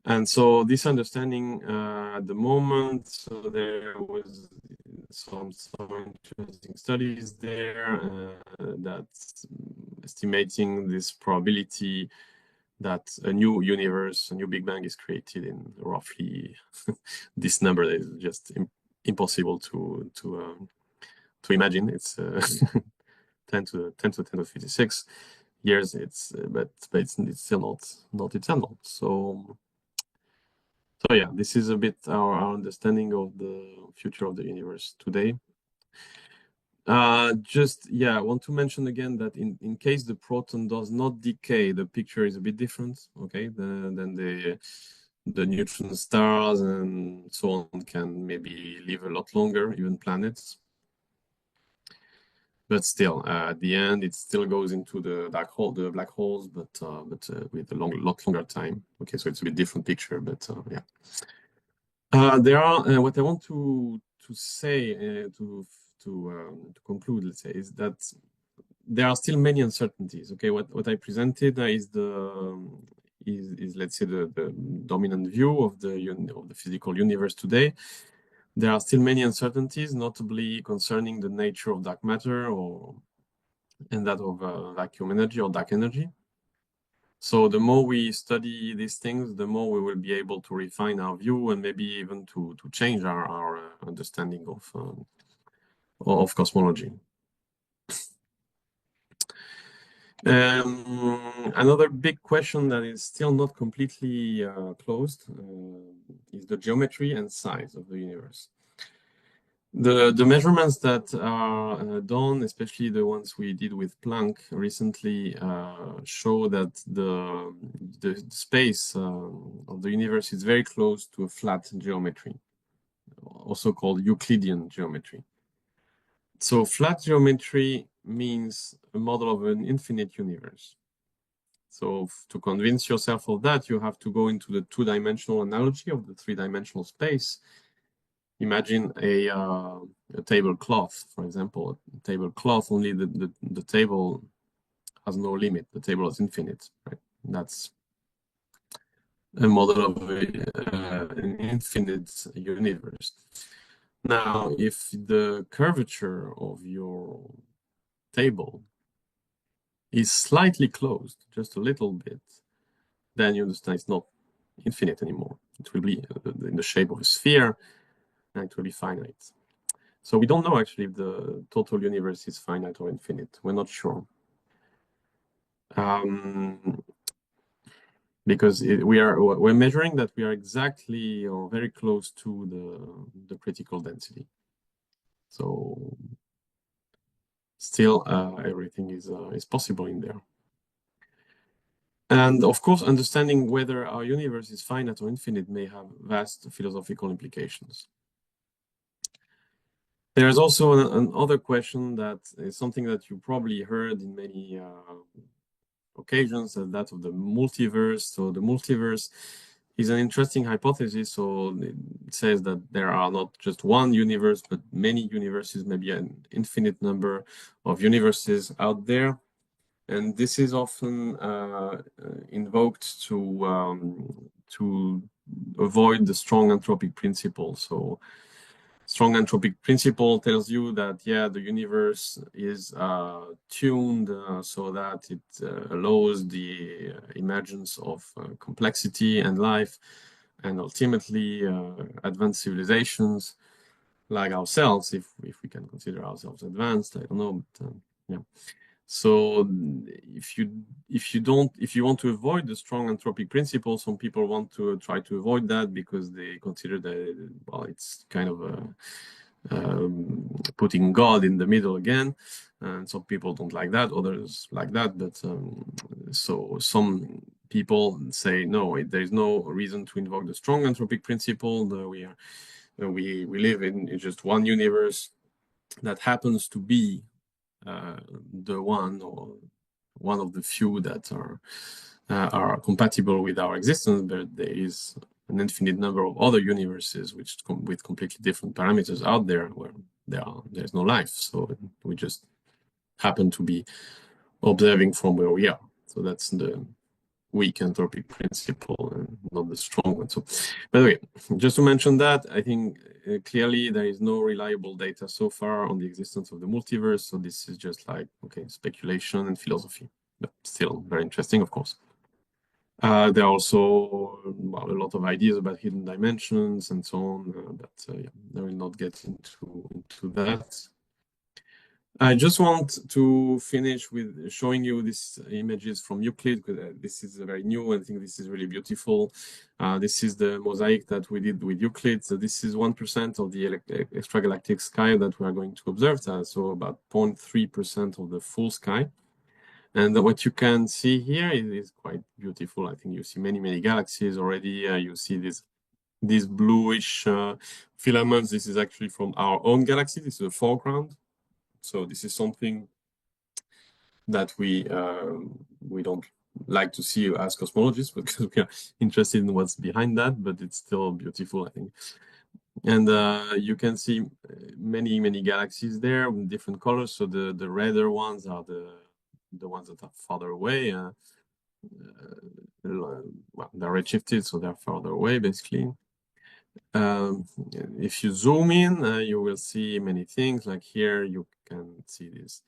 And so this understanding at the moment, so there was some interesting studies there that's estimating this probability that a new universe, a new Big Bang is created in roughly this number that is just impossible to imagine. It's 10 to 56 years. But it's still not eternal. So yeah, this is a bit our understanding of the future of the universe today. I want to mention again that in case the proton does not decay, the picture is a bit different. Okay, then the neutron stars and so on can maybe live a lot longer, even planets. But still, at the end, it still goes into the black holes, but with a lot longer time. Okay, so it's a bit different picture, but yeah. There are what I want to say to conclude, let's say, is that there are still many uncertainties. Okay, what I presented is let's say the dominant view of the physical universe today. There are still many uncertainties, notably concerning the nature of dark matter and that of vacuum energy or dark energy. So the more we study these things, the more we will be able to refine our view and maybe even to change our understanding of cosmology. Another big question that is still not completely closed is the geometry and size of the universe. The measurements that are done, especially the ones we did with Planck recently, show that the space of the universe is very close to a flat geometry, also called Euclidean geometry. So flat geometry means a model of an infinite universe. So to convince yourself of that, you have to go into the two-dimensional analogy of the three-dimensional space. Imagine a tablecloth, for example. A tablecloth, only the table has no limit. The table is infinite, right? That's a model of an infinite universe. Now, if the curvature of your table is slightly closed, just a little bit, then you understand it's not infinite anymore. It will be in the shape of a sphere, and it will be finite. So we don't know actually if the total universe is finite or infinite. We're not sure. Because we're measuring that we are exactly or very close to the critical density. So still everything is possible in there. And of course, understanding whether our universe is finite or infinite may have vast philosophical implications. There is also another question that is something that you probably heard in many occasions, that of the multiverse. So the multiverse is an interesting hypothesis. So it says that there are not just one universe, but many universes, maybe an infinite number of universes out there. And this is often invoked to avoid the strong anthropic principle. So strong anthropic principle tells you that, yeah, the universe is tuned so that it allows the emergence of complexity and life, and ultimately advanced civilizations like ourselves, if we can consider ourselves advanced. I don't know, but yeah. So if you want to avoid the strong anthropic principle, some people want to try to avoid that because they consider that, well, it's kind of putting God in the middle again, and some people don't like that, others like that. But so some people say no, there is no reason to invoke the strong anthropic principle. We live in just one universe that happens to be the one or one of the few that are compatible with our existence, but there is an infinite number of other universes with completely different parameters out there where there's no life. So we just happen to be observing from where we are. So that's the weak anthropic principle and not the strong one. So, by the way, just to mention that, I think clearly there is no reliable data so far on the existence of the multiverse. So this is just like, okay, speculation and philosophy, but still very interesting, of course. There are also a lot of ideas about hidden dimensions and so on, but yeah, I will not get into that. I just want to finish with showing you these images from Euclid, because this is very new, and I think this is really beautiful. This is the mosaic that we did with Euclid. So this is 1% of the extragalactic sky that we are going to observe, so about 0.3% of the full sky. And what you can see here is quite beautiful. I think you see many galaxies already. You see these bluish filaments. This is actually from our own galaxy. This is the foreground. So this is something that we don't like to see as cosmologists, because we are interested in what's behind that, but it's still beautiful, I think. And you can see many galaxies there in different colors. So the redder ones are the ones that are farther away. Well, they're redshifted, so they're farther away, basically. If you zoom in, you will see many things. Like here, you can see this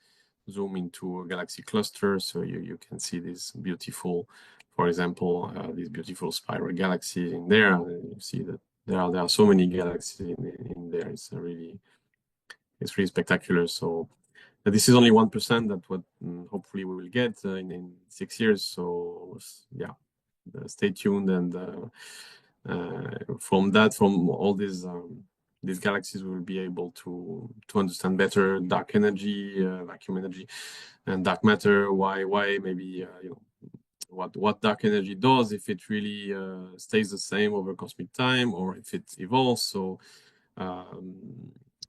zoom into a galaxy cluster. So you can see this beautiful, for example, these beautiful spiral galaxies in there. You see that there are so many galaxies in there. It's really spectacular. So this is only 1%. That what hopefully we will get in 6 years. So yeah, stay tuned, and from all these galaxies, we will be able to understand better dark energy, vacuum energy, and dark matter. Why maybe what dark energy does, if it really stays the same over cosmic time, or if it evolves. So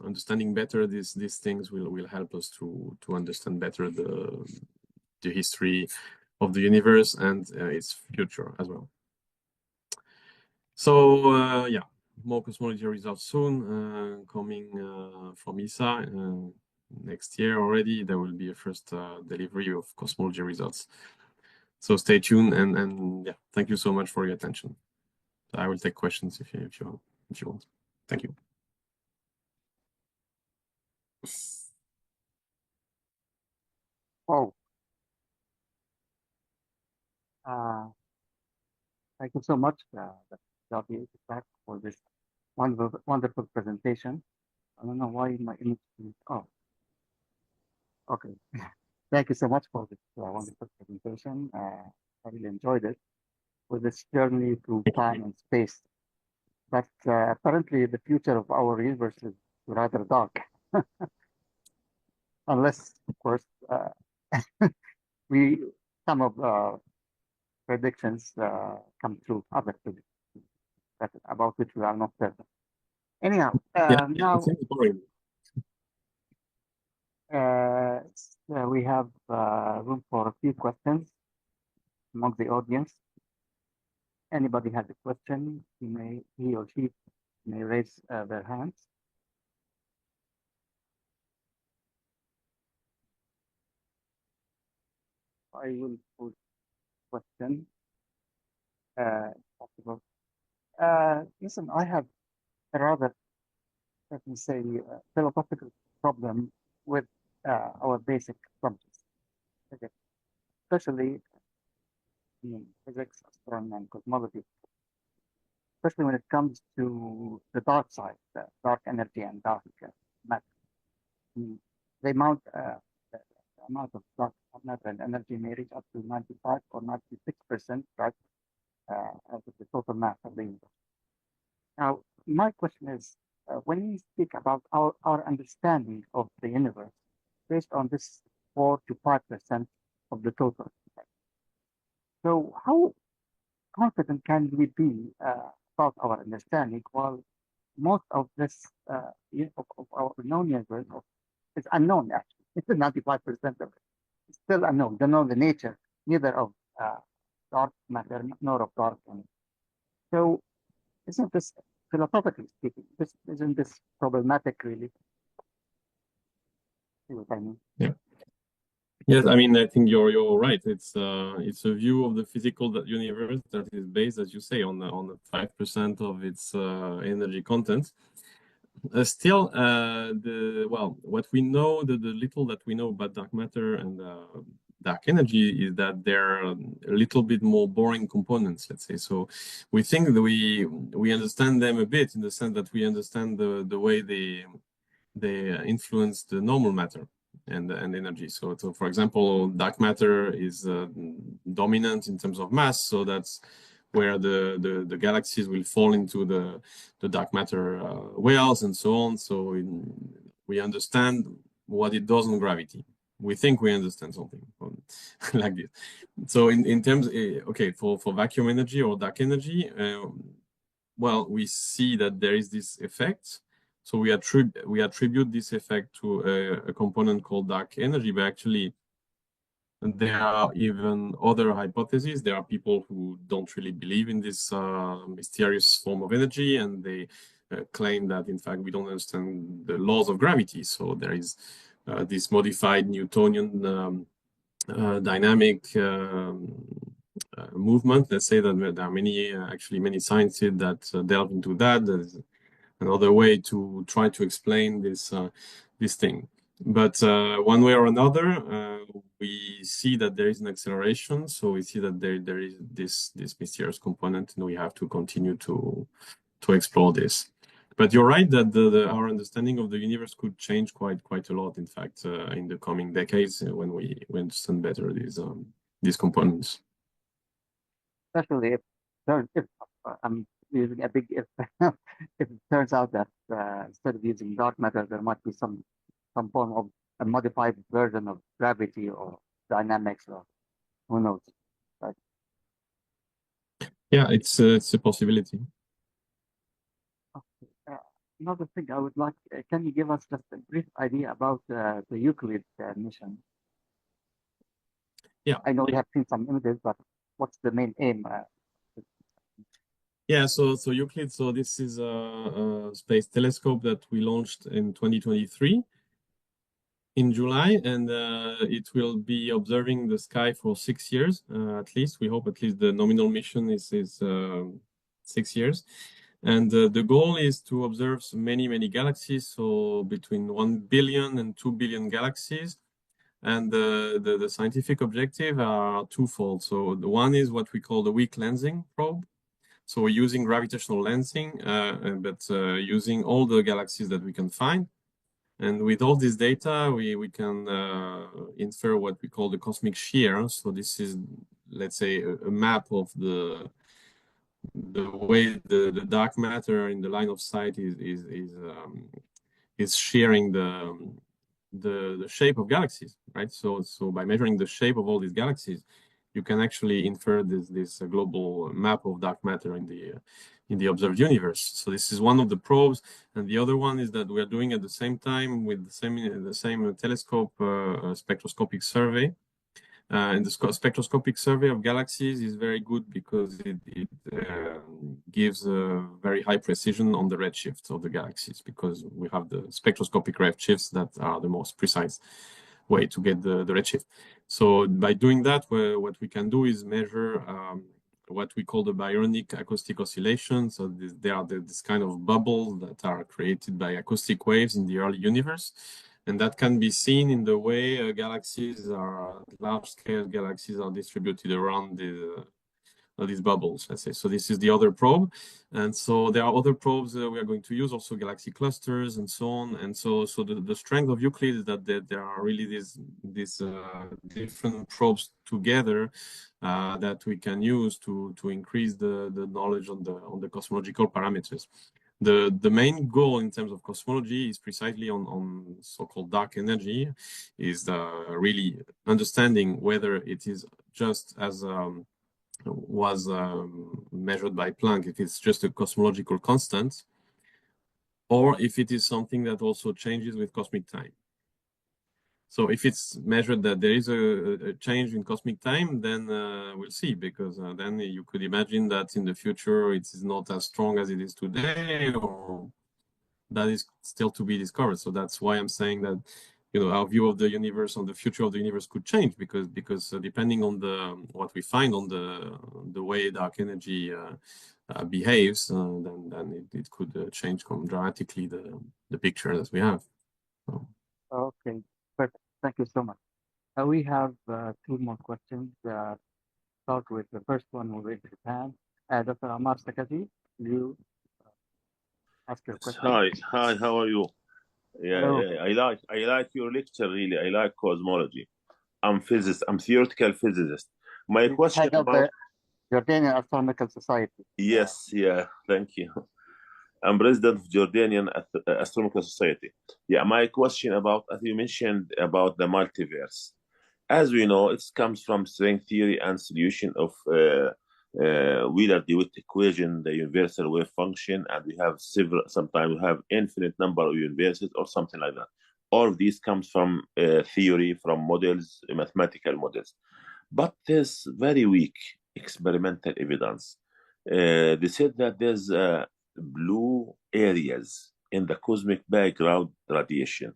understanding better these things will help us to understand better the history of the universe and its future as well. So yeah, more cosmology results soon coming from ESA. Next year already, there will be a first delivery of cosmology results. So stay tuned, and yeah, thank you so much for your attention. I will take questions if you want. Thank you. Oh, thank you so much, Xavier Dupac, for this wonderful presentation. I don't know why my image is, oh, okay. Thank you so much for this wonderful presentation. I really enjoyed it with this journey through time and space. But apparently the future of our universe is rather dark, unless, of course, we some of predictions come true, other predictions about which we are not certain. Anyhow, Yeah, now it seems boring. we have room for a few questions among the audience. Anybody has a question, he or she may raise their hands. I will pose question. Possible. Listen, I have a rather, let me say, philosophical problem with our basic subjects, okay, especially in physics, astronomy, and cosmology, especially when it comes to the dark side, the dark energy and dark matter. The amount of dark matter and energy may reach up to 95 or 96%, right, of the total mass of the universe. Now, my question is, when we speak about our understanding of the universe based on this 4 to 5% of the total, so how confident can we be about our understanding while most of this of our known universe is unknown, actually? It's 95% of it. It's still unknown. Don't know the nature, neither of dark matter nor of dark energy. So isn't this, philosophically speaking, isn't this problematic, really? See what I mean? Yeah. Yes, I mean, I think you're right. It's a view of the physical universe that is based, as you say, on the 5% of its energy content. Still, what we know, the little that we know about dark matter and dark energy is that they're a little bit more boring components, let's say. So we think that we understand them a bit in the sense that we understand the way they influence the normal matter and energy. So for example, dark matter is dominant in terms of mass, so that's where the galaxies will fall into the dark matter wells and so on. So we understand what it does on gravity. We think we understand something like this. So in terms, okay, for vacuum energy or dark energy, well, we see that there is this effect. So we attribute this effect to a component called dark energy, but actually there are even other hypotheses. There are people who don't really believe in this mysterious form of energy, and they claim that in fact we don't understand the laws of gravity. So there is this modified Newtonian dynamic movement. Let's say that there are many, actually many scientists that delve into that. There's another way to try to explain this this thing. But one way or another, we see that there is an acceleration. So we see that there is this mysterious component, and we have to continue to explore this. But you're right that our understanding of the universe could change quite a lot. In fact, in the coming decades, when we understand better these components. Especially if I'm using a big if, if it turns out that instead of using dark matter, there might be some form of a modified version of gravity or dynamics, or who knows, right? Yeah, it's a possibility. Okay. Another thing I would like, can you give us just a brief idea about the Euclid mission? Yeah, I know we have seen some images, but what's the main aim? Yeah, so Euclid, so this is a space telescope that we launched in 2023 in July, and it will be observing the sky for 6 years, at least. We hope at least the nominal mission is 6 years. And the goal is to observe many galaxies, so between 1 billion and 2 billion galaxies. And the scientific objective are twofold. So the one is what we call the weak lensing probe. So we're using gravitational lensing, but using all the galaxies that we can find. And with all this data, we can infer what we call the cosmic shear. So this is, let's say, a map of the way the dark matter in the line of sight is shearing the shape of galaxies, right? So by measuring the shape of all these galaxies, you can actually infer this global map of dark matter in the observed universe. So this is one of the probes, and the other one is that we are doing at the same time with the same telescope a spectroscopic survey. And the spectroscopic survey of galaxies is very good because it gives a very high precision on the redshift of the galaxies, because we have the spectroscopic redshifts that are the most precise way to get the redshift. So by doing that, what we can do is measure what we call the baryonic acoustic oscillation. So they are this kind of bubbles that are created by acoustic waves in the early universe. And that can be seen in the way large-scale galaxies are distributed around these bubbles, let's say. So this is the other probe. And so there are other probes we are going to use, also galaxy clusters and so on. And so the strength of Euclid is that there are really these different probes together that we can use to increase the knowledge on the cosmological parameters. The main goal in terms of cosmology is precisely on so-called dark energy, is really understanding whether it is just as was measured by Planck, if it's just a cosmological constant, or if it is something that also changes with cosmic time. So if it's measured that there is a change in cosmic time, then we'll see, because then you could imagine that in the future it is not as strong as it is today, or that is still to be discovered. So that's why I'm saying that, our view of the universe, on the future of the universe, could change, because depending on what we find on the way dark energy behaves, then it could change dramatically the picture that we have. So. Okay, perfect. Thank you so much. We have 2 more questions. Start with the first one. We'll raise your hand. Dr. Amar Sakati, you ask your question. Hi, how are you? Hello. I like your lecture, really. I like cosmology. I'm theoretical physicist. My question Head of about the Jordanian Astronomical Society. Yes, thank you. I'm president of Jordanian Astronomical Society. My question about, as you mentioned, about the multiverse. As we know, it comes from string theory and solution of Wheeler-DeWitt equation, the universal wave function, and we have sometimes we have infinite number of universes or something like that. All of these comes from theory, from models, mathematical models. But there's very weak experimental evidence. They said that there's blue areas in the cosmic background radiation.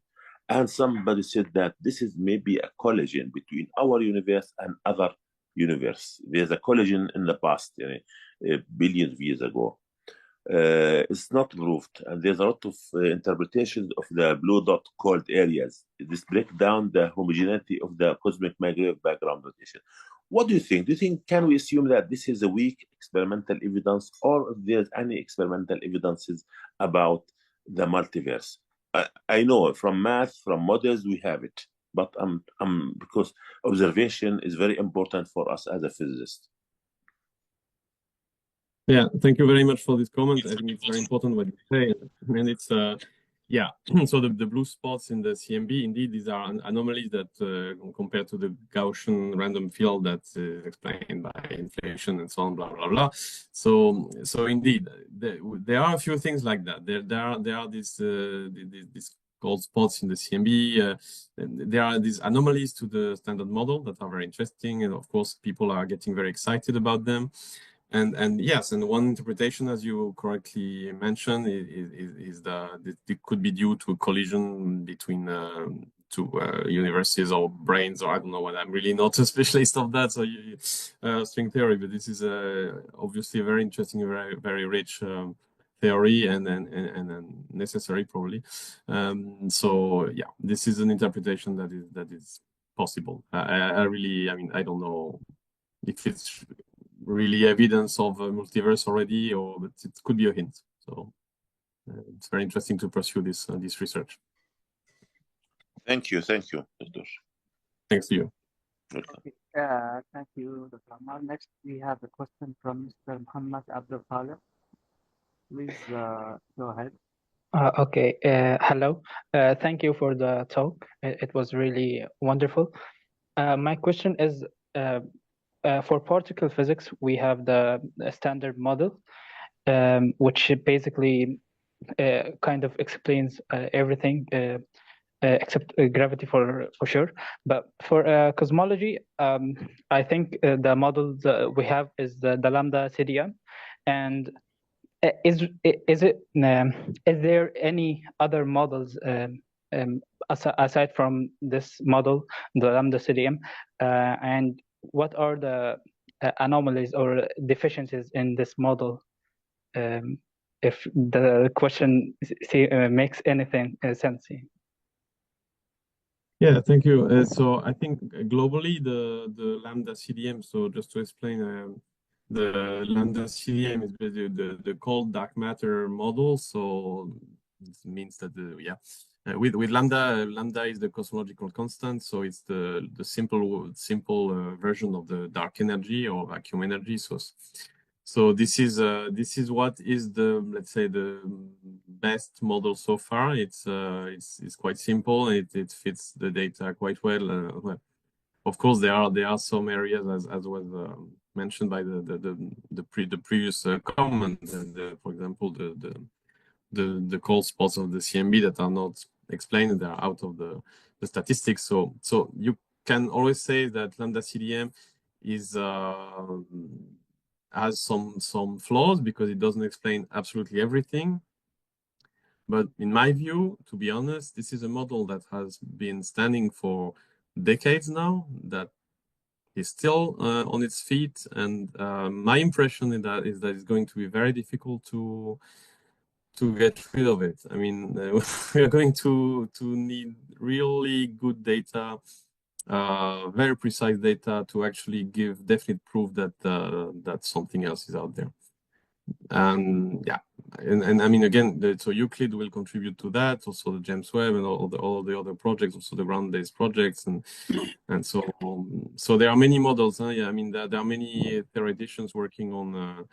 And somebody said that this is maybe a collision between our universe and other universe. There's a collision in the past, billions of years ago. It's not proved, and there's a lot of interpretations of the blue dot called areas. This break down the homogeneity of the cosmic magnetic background radiation. What do you think? Do you think, can we assume that this is a weak experimental evidence, or if there's any experimental evidences about the multiverse? I know from math, from models, we have it, but because observation is very important for us as a physicist. Yeah, thank you very much for this comment. I think it's very important what you say, and it's yeah. So the blue spots in the CMB, indeed, these are anomalies that compared to the Gaussian random field that's explained by inflation and so on, blah blah blah. So indeed, there are a few things like that. There are these cold spots in the CMB. There are these anomalies to the standard model that are very interesting, and of course, people are getting very excited about them. And yes, and one interpretation, as you correctly mentioned, is that it could be due to a collision between two universes or brains, or I don't know what. I'm really not a specialist of that, so string theory. But this is obviously a very interesting, very rich theory, and necessary probably. So yeah, this is an interpretation that is possible. I mean, I don't know if it's really evidence of a multiverse already, but it could be a hint. So it's very interesting to pursue this research. Thank you, Doctor. Thanks to you. Okay. Thank you, Dr. Ammar. Next, we have a question from Mr. Muhammad Abdul Khalid. Please go ahead. Okay. Hello. Thank you for the talk. It was really wonderful. My question is, for particle physics, we have the standard model, which basically kind of explains everything except gravity for sure. But for cosmology, I think the model we have is the lambda CDM. And is there any other models aside from this model, the lambda CDM, and what are the anomalies or deficiencies in this model? If the question makes anything sense. Yeah, thank you. So I think globally the lambda CDM. So just to explain, the lambda CDM is basically the cold dark matter model. So this means that with lambda is the cosmological constant, so it's the simple version of the dark energy or vacuum energy. So this is what is let's say the best model so far. It's quite simple. It fits the data quite well. Of course, there are some areas as was mentioned by the previous comment. For example, the cold spots of the CMB that are not explained, they are out of the statistics. So you can always say that lambda CDM has some flaws because it doesn't explain absolutely everything. But in my view, to be honest, this is a model that has been standing for decades now, that is still on its feet, and my impression is that it's going to be very difficult to get rid of it. I mean, we are going to need really good data, very precise data, to actually give definite proof that something else is out there. And yeah, and I mean, again, so Euclid will contribute to that, also the James Webb and all the other projects, also the ground-based projects, and so there are many models. Yeah, I mean, there are many theoreticians working on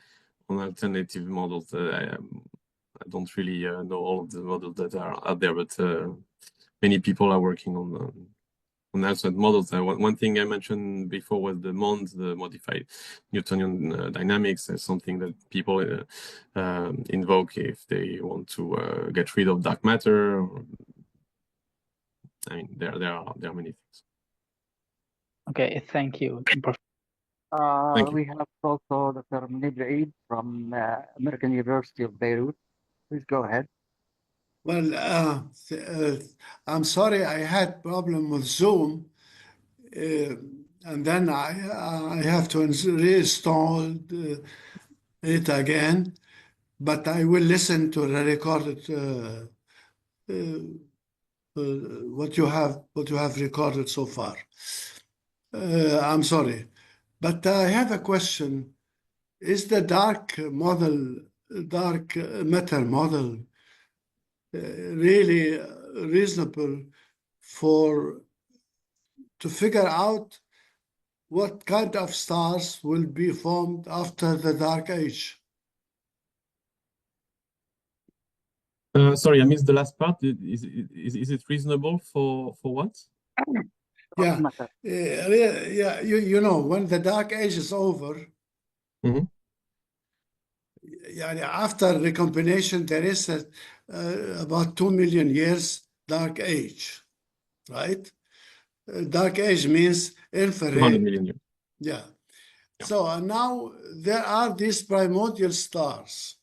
alternative models. I don't really know all of the models that are out there, but many people are working on alternate models. One thing I mentioned before was the MONDS, the modified Newtonian dynamics, as something that people invoke if they want to get rid of dark matter. I mean, there are many things. Okay, thank you. Thank you. We have also Dr. Munib Eid from American University of Beirut. Please go ahead. Well, I'm sorry, I had problem with Zoom, and then I have to reinstall it again. But I will listen to the recorded what you have recorded so far. I'm sorry, but I have a question. Is the dark matter model really reasonable to figure out what kind of stars will be formed after the dark age? Sorry, I missed the last part. Is it reasonable for what? Yeah, Matter. yeah. You know, when the dark age is over, Mhm. after recombination, there is about 2 million years dark age, right? Dark age means 200 infrared. million years. Yeah. So now there are these primordial stars.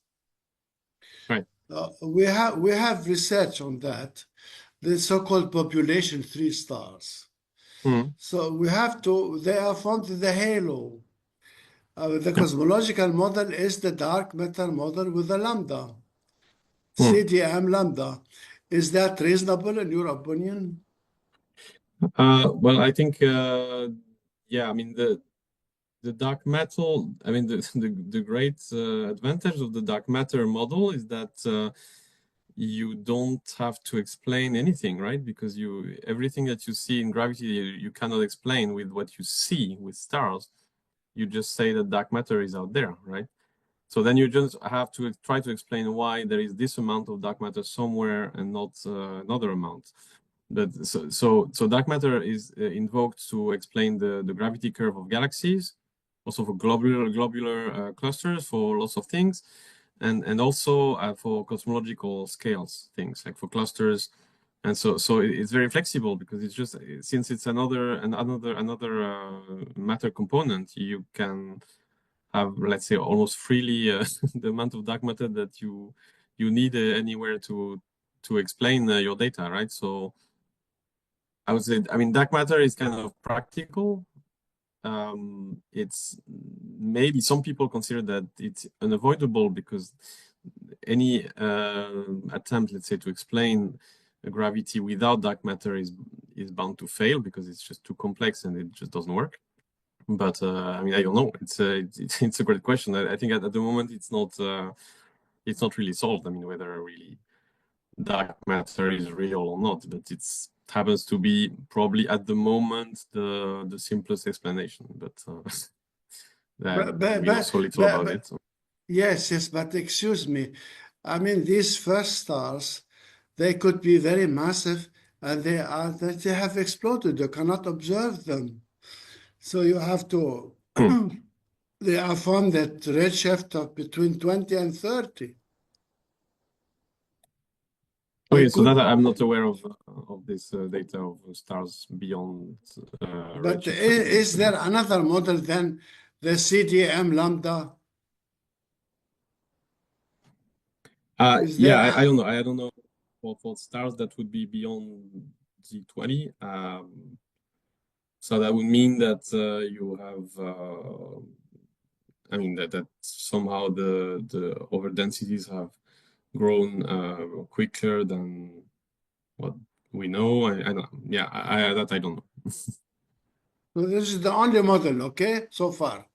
Right. We have research on that, the so-called population 3 stars. Mhm. So they are formed in the halo. The cosmological model is the dark matter model with a lambda, CDM lambda. Is that reasonable in your opinion? Well, I think, yeah, I mean, the dark matter, I mean, the great advantage of the dark matter model is that you don't have to explain anything, right? Because everything that you see in gravity, you cannot explain with what you see with stars. You just say that dark matter is out there, right? So then you just have to try to explain why there is this amount of dark matter somewhere and not another amount. But so dark matter is invoked to explain the gravity curve of galaxies, also for globular clusters, for lots of things, and also for cosmological scales things, like for clusters. And so it's very flexible because it's just, since it's another matter component, you can have, let's say, almost freely the amount of dark matter that you need anywhere to explain your data, right? So I would say, I mean, dark matter is kind of practical. It's maybe some people consider that it's unavoidable because any attempt, let's say, to explain gravity without dark matter is bound to fail because it's just too complex and it just doesn't work. But I mean, I don't know. It's a great question. I think at the moment it's not really solved. I mean, whether really dark matter is real or not, but it happens to be probably at the moment the simplest explanation. But we know so little about it. So. Yes, but excuse me. I mean, these first stars, they could be very massive, and they have exploded. You cannot observe them, so you have to. They are formed at redshift of between 20 and 30. Okay, so that I'm not aware of this data of stars beyond. But is there another model than the CDM lambda? Yeah, I don't know. I don't know for stars that would be beyond Z20. So that would mean that you have, I mean, that somehow the overdensities have grown quicker than what we know. I don't. Yeah, that I don't know. So this is the only model, okay, so far.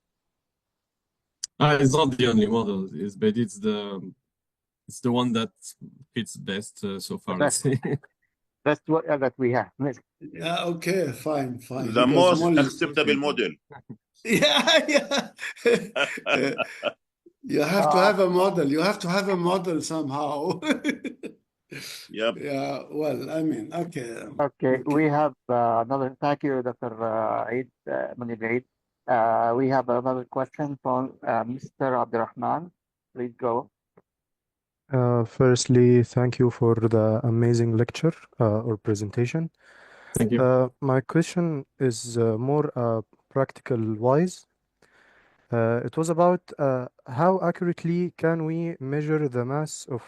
It's not the only model, but it's the one that fits best so far. Let's say. That's what that we have. Yeah, okay, fine. The most acceptable model. Yeah. You have to have a model. You have to have a model somehow. Yep. Yeah, well, I mean, okay. Okay, we have another. Thank you, Dr. Eid, Munib Eid. We have another question from Mr. Abdurrahman. Please go. Firstly, thank you for the amazing lecture or presentation. Thank you. My question is more practical wise. It was about how accurately can we measure the mass of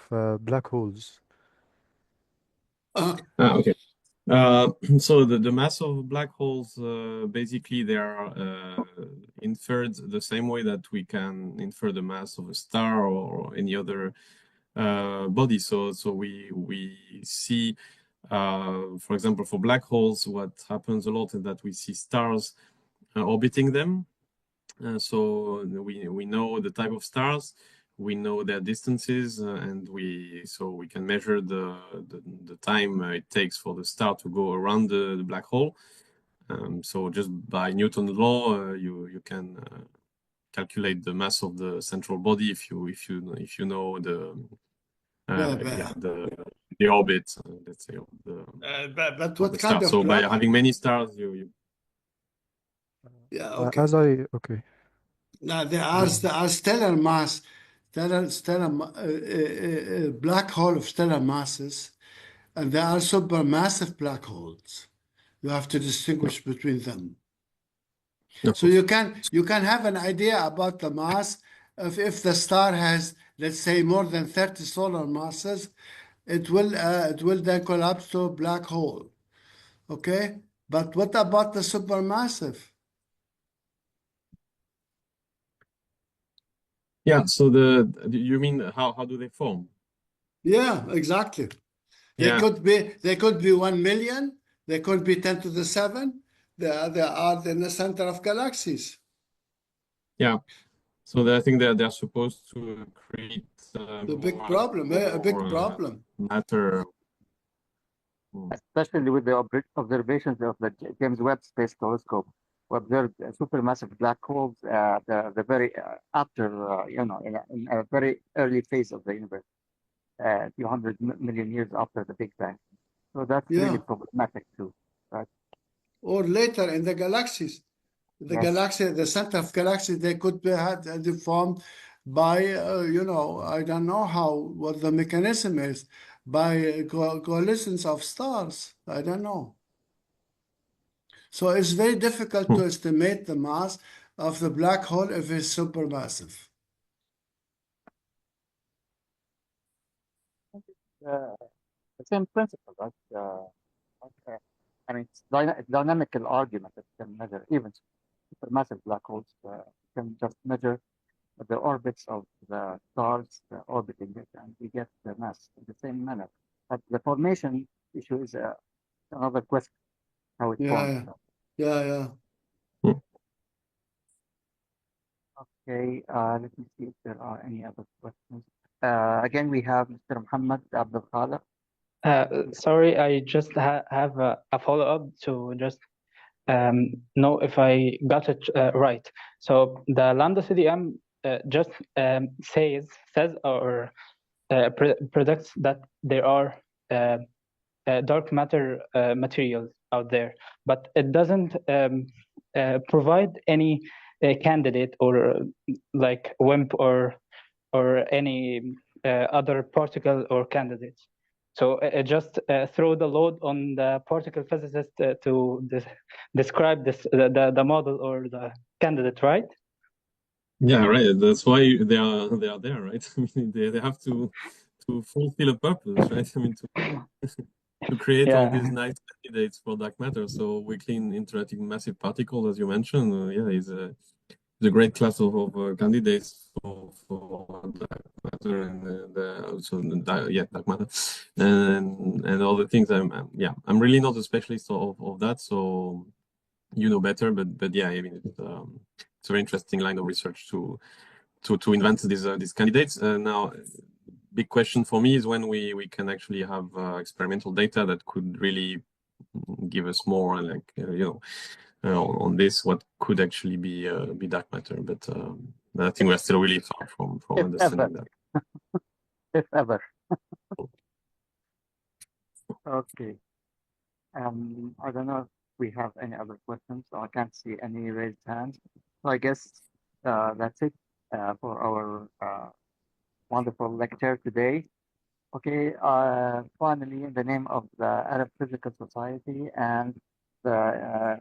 black holes? Okay. So the mass of black holes, basically they are inferred the same way that we can infer the mass of a star or any other body. So we see, for example, for black holes, what happens a lot is that we see stars orbiting them. So we know the type of stars, we know their distances, and we can measure the time it takes for the star to go around the black hole. So just by Newton's law, you can calculate the mass of the central body if you know the orbit, let's say, of but what the kind star. of So by black? having many stars, you Yeah, okay. Okay. Now there are stellar mass, black hole of stellar masses, and there are supermassive black holes. You have to distinguish between them. of So course. you can have an idea about the mass of if the star has, let's say, more than 30 solar masses, it will then collapse to a black hole. Okay, but what about the supermassive? Yeah. So you mean how do they form? Yeah, exactly. They Yeah. could be 1 million. They could be 10 to the 7. They are in the center of galaxies. Yeah. So I think they're supposed to create The big more and problem, a big more problem. matter. Especially with the observations of the James Webb Space Telescope, we observed supermassive black holes the very after in a very early phase of the universe, a few million years after the Big Bang. So that's really Yeah, problematic too, right? or later in the galaxies. The Yes. galaxy, the center of galaxy, they could be deformed by, I don't know what the mechanism is, by coalescence of stars. I don't know. So it's very difficult to estimate the mass of the black hole if it's supermassive. The same principle, right? I mean, it's dynamical argument that can measure even supermassive black holes. Can just measure the orbits of the stars orbiting it, and we get the mass in the same manner. But the formation issue is another question, how it forms. Yeah. Okay, let me see if there are any other questions. Again, we have Mr. Muhammad Abdul Khalid. Sorry, I just have a follow-up to just know if I got it right. So the lambda CDM just says or predicts that there are dark matter materials out there, but it doesn't provide any candidate or like WIMP or any other particle or candidates. So just throw the load on the particle physicist to describe the model or the candidate, right? Yeah, right. That's why they are there, right? I mean, they have to fulfill a purpose, right? I mean, to create all these nice candidates for dark matter. So weakly interacting massive particles, as you mentioned, is a great class of candidates for dark matter and dark matter and all the things. I'm really not a specialist of that, so you know better. But yeah, I mean it's a very interesting line of research to invent these candidates. Now, big question for me is when we can actually have experimental data that could really give us more on this, what could actually be dark matter. But I think we're still really far from understanding that. If ever. Okay. I don't know if we have any other questions. So I can't see any raised hands. So I guess that's it for our wonderful lecture today. Okay, finally, in the name of the Arab Physical Society and the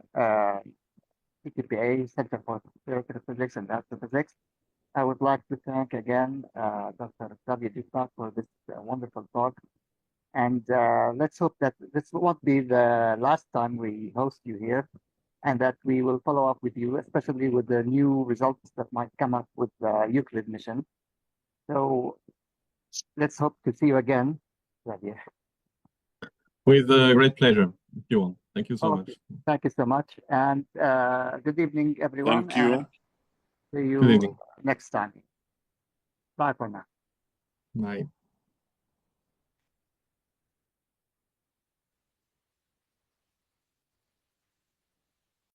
CTPA, Center for Theoretical Physics and Astrophysics. I would like to thank again Dr. Xavier Dupac for this wonderful talk. And let's hope that this won't be the last time we host you here, and that we will follow up with you, especially with the new results that might come up with the Euclid mission. So let's hope to see you again, Xavier. With great pleasure, if you want. Thank you so much. Thank you so much. And good evening, everyone. Thank you. And see Good you evening. next time. Bye for now. Bye.